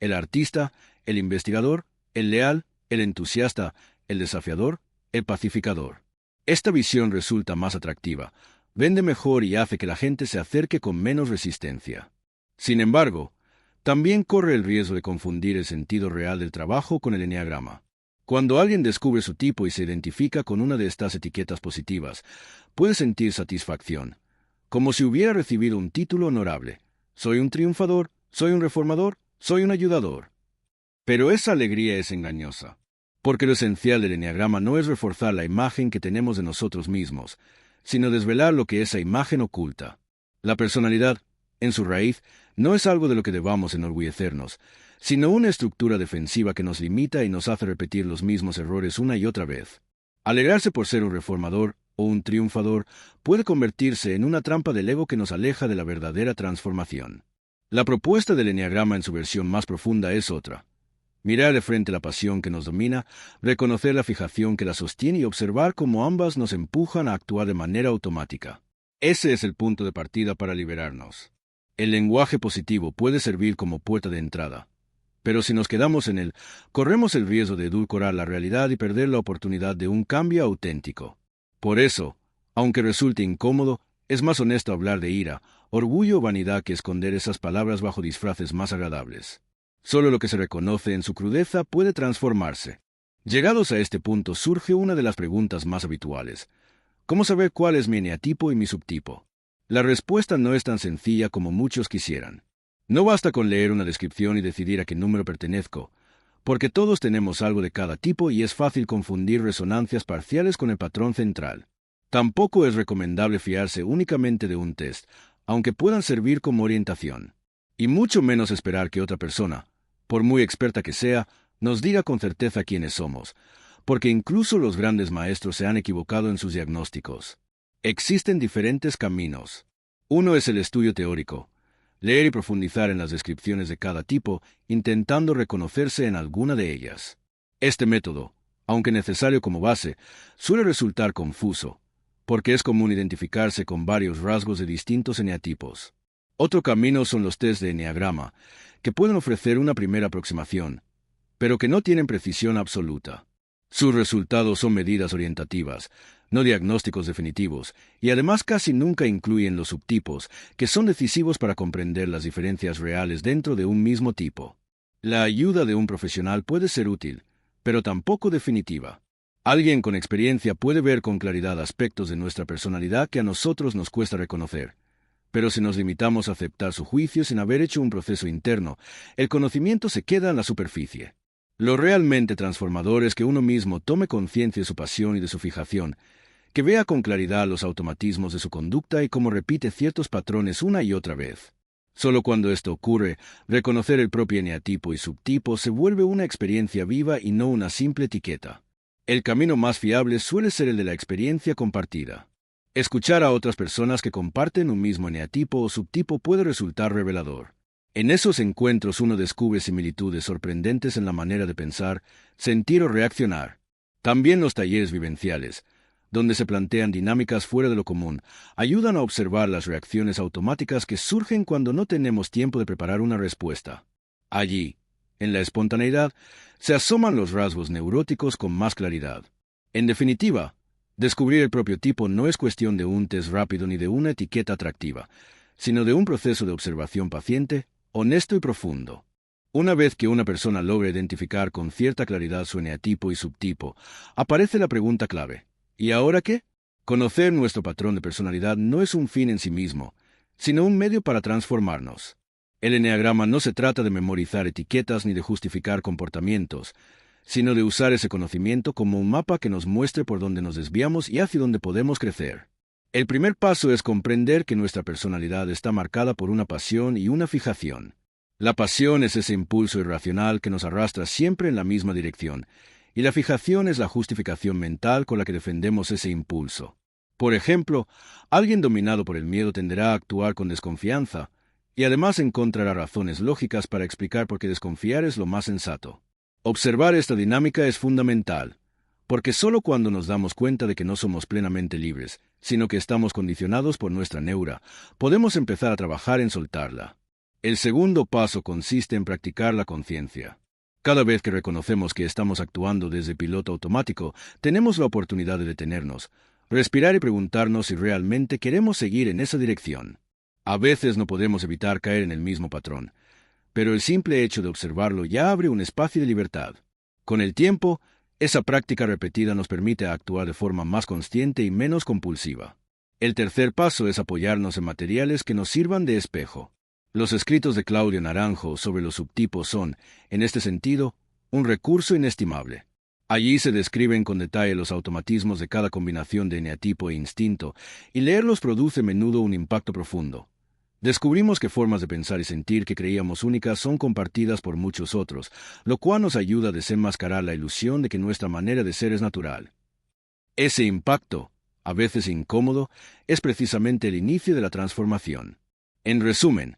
El artista, el investigador, el leal, el entusiasta, el desafiador, el pacificador. Esta visión resulta más atractiva, vende mejor y hace que la gente se acerque con menos resistencia. Sin embargo, también corre el riesgo de confundir el sentido real del trabajo con el eneagrama. Cuando alguien descubre su tipo y se identifica con una de estas etiquetas positivas, puede sentir satisfacción, como si hubiera recibido un título honorable. Soy un triunfador, soy un reformador, soy un ayudador. Pero esa alegría es engañosa, porque lo esencial del eneagrama no es reforzar la imagen que tenemos de nosotros mismos, sino desvelar lo que esa imagen oculta. La personalidad, en su raíz, no es algo de lo que debamos enorgullecernos, sino una estructura defensiva que nos limita y nos hace repetir los mismos errores una y otra vez. Alegrarse por ser un reformador o un triunfador puede convertirse en una trampa del ego que nos aleja de la verdadera transformación. La propuesta del eneagrama en su versión más profunda es otra: mirar de frente la pasión que nos domina, reconocer la fijación que la sostiene y observar cómo ambas nos empujan a actuar de manera automática. Ese es el punto de partida para liberarnos. El lenguaje positivo puede servir como puerta de entrada, pero si nos quedamos en él, corremos el riesgo de edulcorar la realidad y perder la oportunidad de un cambio auténtico. Por eso, aunque resulte incómodo, es más honesto hablar de ira, orgullo o vanidad que esconder esas palabras bajo disfraces más agradables. Solo lo que se reconoce en su crudeza puede transformarse. Llegados a este punto surge una de las preguntas más habituales: ¿cómo saber cuál es mi eneatipo y mi subtipo? La respuesta no es tan sencilla como muchos quisieran. No basta con leer una descripción y decidir a qué número pertenezco, porque todos tenemos algo de cada tipo y es fácil confundir resonancias parciales con el patrón central. Tampoco es recomendable fiarse únicamente de un test, aunque puedan servir como orientación. Y mucho menos esperar que otra persona, por muy experta que sea, nos diga con certeza quiénes somos, porque incluso los grandes maestros se han equivocado en sus diagnósticos. Existen diferentes caminos. Uno es el estudio teórico, leer y profundizar en las descripciones de cada tipo, intentando reconocerse en alguna de ellas. Este método, aunque necesario como base, suele resultar confuso, porque es común identificarse con varios rasgos de distintos eneatipos. Otro camino son los test de eneagrama, que pueden ofrecer una primera aproximación, pero que no tienen precisión absoluta. Sus resultados son medidas orientativas, no diagnósticos definitivos, y además casi nunca incluyen los subtipos, que son decisivos para comprender las diferencias reales dentro de un mismo tipo. La ayuda de un profesional puede ser útil, pero tampoco definitiva. Alguien con experiencia puede ver con claridad aspectos de nuestra personalidad que a nosotros nos cuesta reconocer. Pero si nos limitamos a aceptar su juicio sin haber hecho un proceso interno, el conocimiento se queda en la superficie. Lo realmente transformador es que uno mismo tome conciencia de su pasión y de su fijación, que vea con claridad los automatismos de su conducta y cómo repite ciertos patrones una y otra vez. Solo cuando esto ocurre, reconocer el propio eneatipo y subtipo se vuelve una experiencia viva y no una simple etiqueta. El camino más fiable suele ser el de la experiencia compartida. Escuchar a otras personas que comparten un mismo eneatipo o subtipo puede resultar revelador. En esos encuentros uno descubre similitudes sorprendentes en la manera de pensar, sentir o reaccionar. También los talleres vivenciales, donde se plantean dinámicas fuera de lo común, ayudan a observar las reacciones automáticas que surgen cuando no tenemos tiempo de preparar una respuesta. Allí, en la espontaneidad, se asoman los rasgos neuróticos con más claridad. En definitiva, descubrir el propio tipo no es cuestión de un test rápido ni de una etiqueta atractiva, sino de un proceso de observación paciente, honesto y profundo. Una vez que una persona logra identificar con cierta claridad su eneatipo y subtipo, aparece la pregunta clave: ¿y ahora qué? Conocer nuestro patrón de personalidad no es un fin en sí mismo, sino un medio para transformarnos. El eneagrama no se trata de memorizar etiquetas ni de justificar comportamientos, sino de usar ese conocimiento como un mapa que nos muestre por dónde nos desviamos y hacia dónde podemos crecer. El primer paso es comprender que nuestra personalidad está marcada por una pasión y una fijación. La pasión es ese impulso irracional que nos arrastra siempre en la misma dirección, y la fijación es la justificación mental con la que defendemos ese impulso. Por ejemplo, alguien dominado por el miedo tenderá a actuar con desconfianza, y además encontrará razones lógicas para explicar por qué desconfiar es lo más sensato. Observar esta dinámica es fundamental, porque solo cuando nos damos cuenta de que no somos plenamente libres, sino que estamos condicionados por nuestra neura, podemos empezar a trabajar en soltarla. El segundo paso consiste en practicar la conciencia. Cada vez que reconocemos que estamos actuando desde piloto automático, tenemos la oportunidad de detenernos, respirar y preguntarnos si realmente queremos seguir en esa dirección. A veces no podemos evitar caer en el mismo patrón, pero el simple hecho de observarlo ya abre un espacio de libertad. Con el tiempo, esa práctica repetida nos permite actuar de forma más consciente y menos compulsiva. El tercer paso es apoyarnos en materiales que nos sirvan de espejo. Los escritos de Claudio Naranjo sobre los subtipos son, en este sentido, un recurso inestimable. Allí se describen con detalle los automatismos de cada combinación de eneatipo e instinto, y leerlos produce a menudo un impacto profundo. Descubrimos que formas de pensar y sentir que creíamos únicas son compartidas por muchos otros, lo cual nos ayuda a desenmascarar la ilusión de que nuestra manera de ser es natural. Ese impacto, a veces incómodo, es precisamente el inicio de la transformación. En resumen,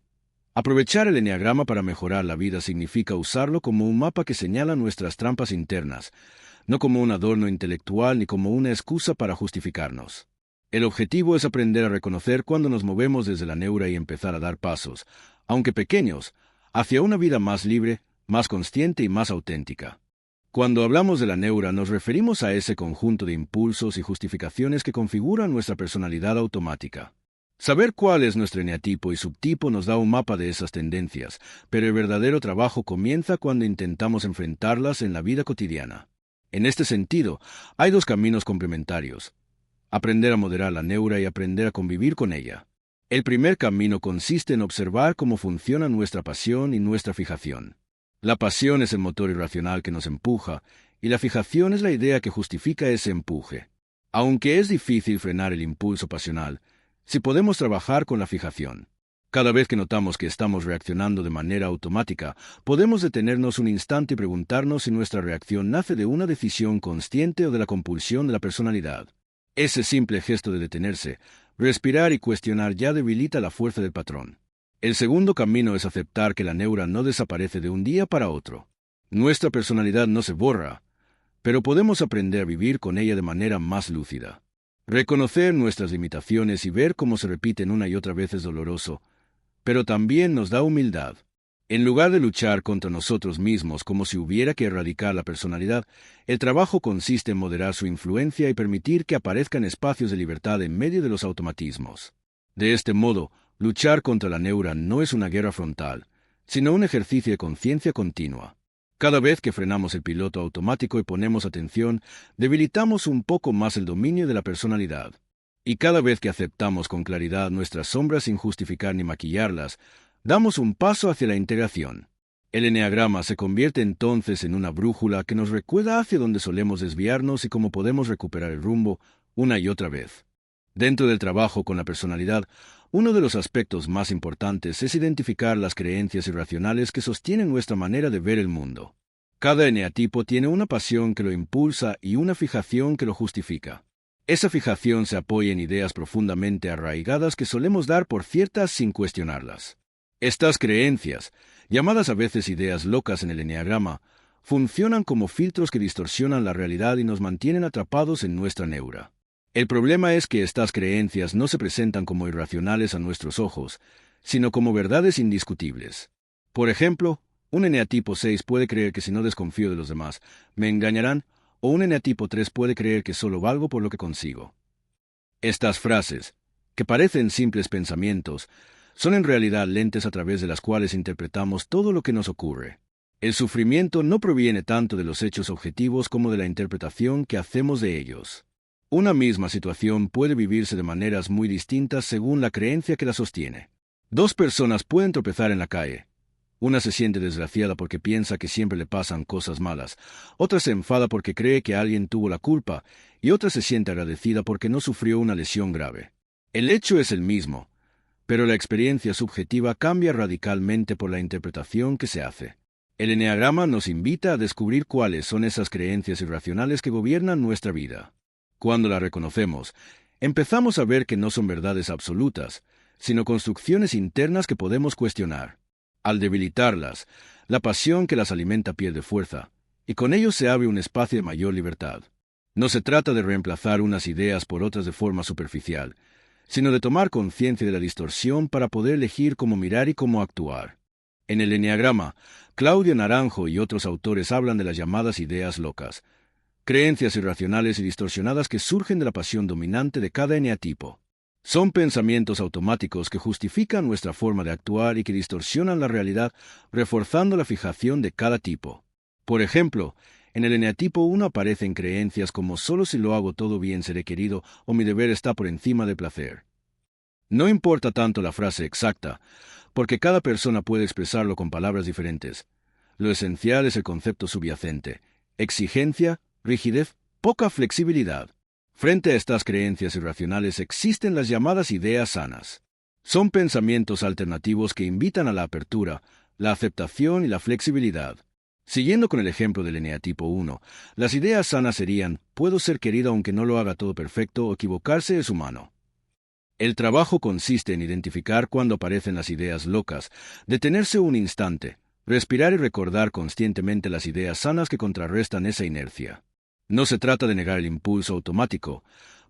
aprovechar el eneagrama para mejorar la vida significa usarlo como un mapa que señala nuestras trampas internas, no como un adorno intelectual ni como una excusa para justificarnos. El objetivo es aprender a reconocer cuando nos movemos desde la neura y empezar a dar pasos, aunque pequeños, hacia una vida más libre, más consciente y más auténtica. Cuando hablamos de la neura nos referimos a ese conjunto de impulsos y justificaciones que configuran nuestra personalidad automática. Saber cuál es nuestro eneatipo y subtipo nos da un mapa de esas tendencias, pero el verdadero trabajo comienza cuando intentamos enfrentarlas en la vida cotidiana. En este sentido, hay dos caminos complementarios: aprender a moderar la neura y aprender a convivir con ella. El primer camino consiste en observar cómo funciona nuestra pasión y nuestra fijación. La pasión es el motor irracional que nos empuja, y la fijación es la idea que justifica ese empuje. Aunque es difícil frenar el impulso pasional, si podemos trabajar con la fijación. Cada vez que notamos que estamos reaccionando de manera automática, podemos detenernos un instante y preguntarnos si nuestra reacción nace de una decisión consciente o de la compulsión de la personalidad. Ese simple gesto de detenerse, respirar y cuestionar ya debilita la fuerza del patrón. El segundo camino es aceptar que la neura no desaparece de un día para otro. Nuestra personalidad no se borra, pero podemos aprender a vivir con ella de manera más lúcida. Reconocer nuestras limitaciones y ver cómo se repiten una y otra vez es doloroso, pero también nos da humildad. En lugar de luchar contra nosotros mismos como si hubiera que erradicar la personalidad, el trabajo consiste en moderar su influencia y permitir que aparezcan espacios de libertad en medio de los automatismos. De este modo, luchar contra la neura no es una guerra frontal, sino un ejercicio de conciencia continua. Cada vez que frenamos el piloto automático y ponemos atención, debilitamos un poco más el dominio de la personalidad. Y cada vez que aceptamos con claridad nuestras sombras sin justificar ni maquillarlas, damos un paso hacia la integración. El eneagrama se convierte entonces en una brújula que nos recuerda hacia dónde solemos desviarnos y cómo podemos recuperar el rumbo una y otra vez. Dentro del trabajo con la personalidad, uno de los aspectos más importantes es identificar las creencias irracionales que sostienen nuestra manera de ver el mundo. Cada eneatipo tiene una pasión que lo impulsa y una fijación que lo justifica. Esa fijación se apoya en ideas profundamente arraigadas que solemos dar por ciertas sin cuestionarlas. Estas creencias, llamadas a veces ideas locas en el eneagrama, funcionan como filtros que distorsionan la realidad y nos mantienen atrapados en nuestra neura. El problema es que estas creencias no se presentan como irracionales a nuestros ojos, sino como verdades indiscutibles. Por ejemplo, un eneatipo 6 puede creer que si no desconfío de los demás, me engañarán, o un eneatipo 3 puede creer que solo valgo por lo que consigo. Estas frases, que parecen simples pensamientos, son en realidad lentes a través de las cuales interpretamos todo lo que nos ocurre. El sufrimiento no proviene tanto de los hechos objetivos como de la interpretación que hacemos de ellos. Una misma situación puede vivirse de maneras muy distintas según la creencia que la sostiene. Dos personas pueden tropezar en la calle. Una se siente desgraciada porque piensa que siempre le pasan cosas malas, otra se enfada porque cree que alguien tuvo la culpa, y otra se siente agradecida porque no sufrió una lesión grave. El hecho es el mismo, pero la experiencia subjetiva cambia radicalmente por la interpretación que se hace. El eneagrama nos invita a descubrir cuáles son esas creencias irracionales que gobiernan nuestra vida. Cuando las reconocemos, empezamos a ver que no son verdades absolutas, sino construcciones internas que podemos cuestionar. Al debilitarlas, la pasión que las alimenta pierde fuerza, y con ello se abre un espacio de mayor libertad. No se trata de reemplazar unas ideas por otras de forma superficial, sino de tomar conciencia de la distorsión para poder elegir cómo mirar y cómo actuar. En el eneagrama, Claudio Naranjo y otros autores hablan de las llamadas ideas locas, creencias irracionales y distorsionadas que surgen de la pasión dominante de cada eneatipo. Son pensamientos automáticos que justifican nuestra forma de actuar y que distorsionan la realidad, reforzando la fijación de cada tipo. Por ejemplo, en el eneatipo 1 aparecen creencias como solo si lo hago todo bien seré querido o mi deber está por encima del placer. No importa tanto la frase exacta, porque cada persona puede expresarlo con palabras diferentes. Lo esencial es el concepto subyacente: exigencia, rigidez, poca flexibilidad. Frente a estas creencias irracionales existen las llamadas ideas sanas. Son pensamientos alternativos que invitan a la apertura, la aceptación y la flexibilidad. Siguiendo con el ejemplo del eneatipo 1, las ideas sanas serían: puedo ser querido aunque no lo haga todo perfecto o equivocarse es humano. El trabajo consiste en identificar cuando aparecen las ideas locas, detenerse un instante, respirar y recordar conscientemente las ideas sanas que contrarrestan esa inercia. No se trata de negar el impulso automático,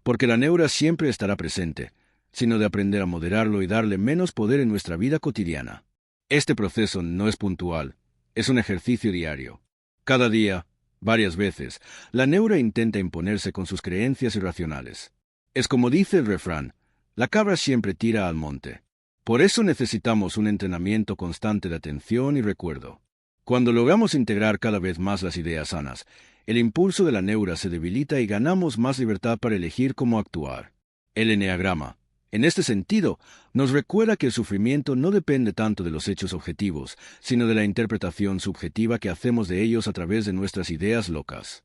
porque la neura siempre estará presente, sino de aprender a moderarlo y darle menos poder en nuestra vida cotidiana. Este proceso no es puntual, es un ejercicio diario. Cada día, varias veces, la neura intenta imponerse con sus creencias irracionales. Es como dice el refrán: la cabra siempre tira al monte. Por eso necesitamos un entrenamiento constante de atención y recuerdo. Cuando logramos integrar cada vez más las ideas sanas, el impulso de la neura se debilita y ganamos más libertad para elegir cómo actuar. El eneagrama, en este sentido, nos recuerda que el sufrimiento no depende tanto de los hechos objetivos, sino de la interpretación subjetiva que hacemos de ellos a través de nuestras ideas locas.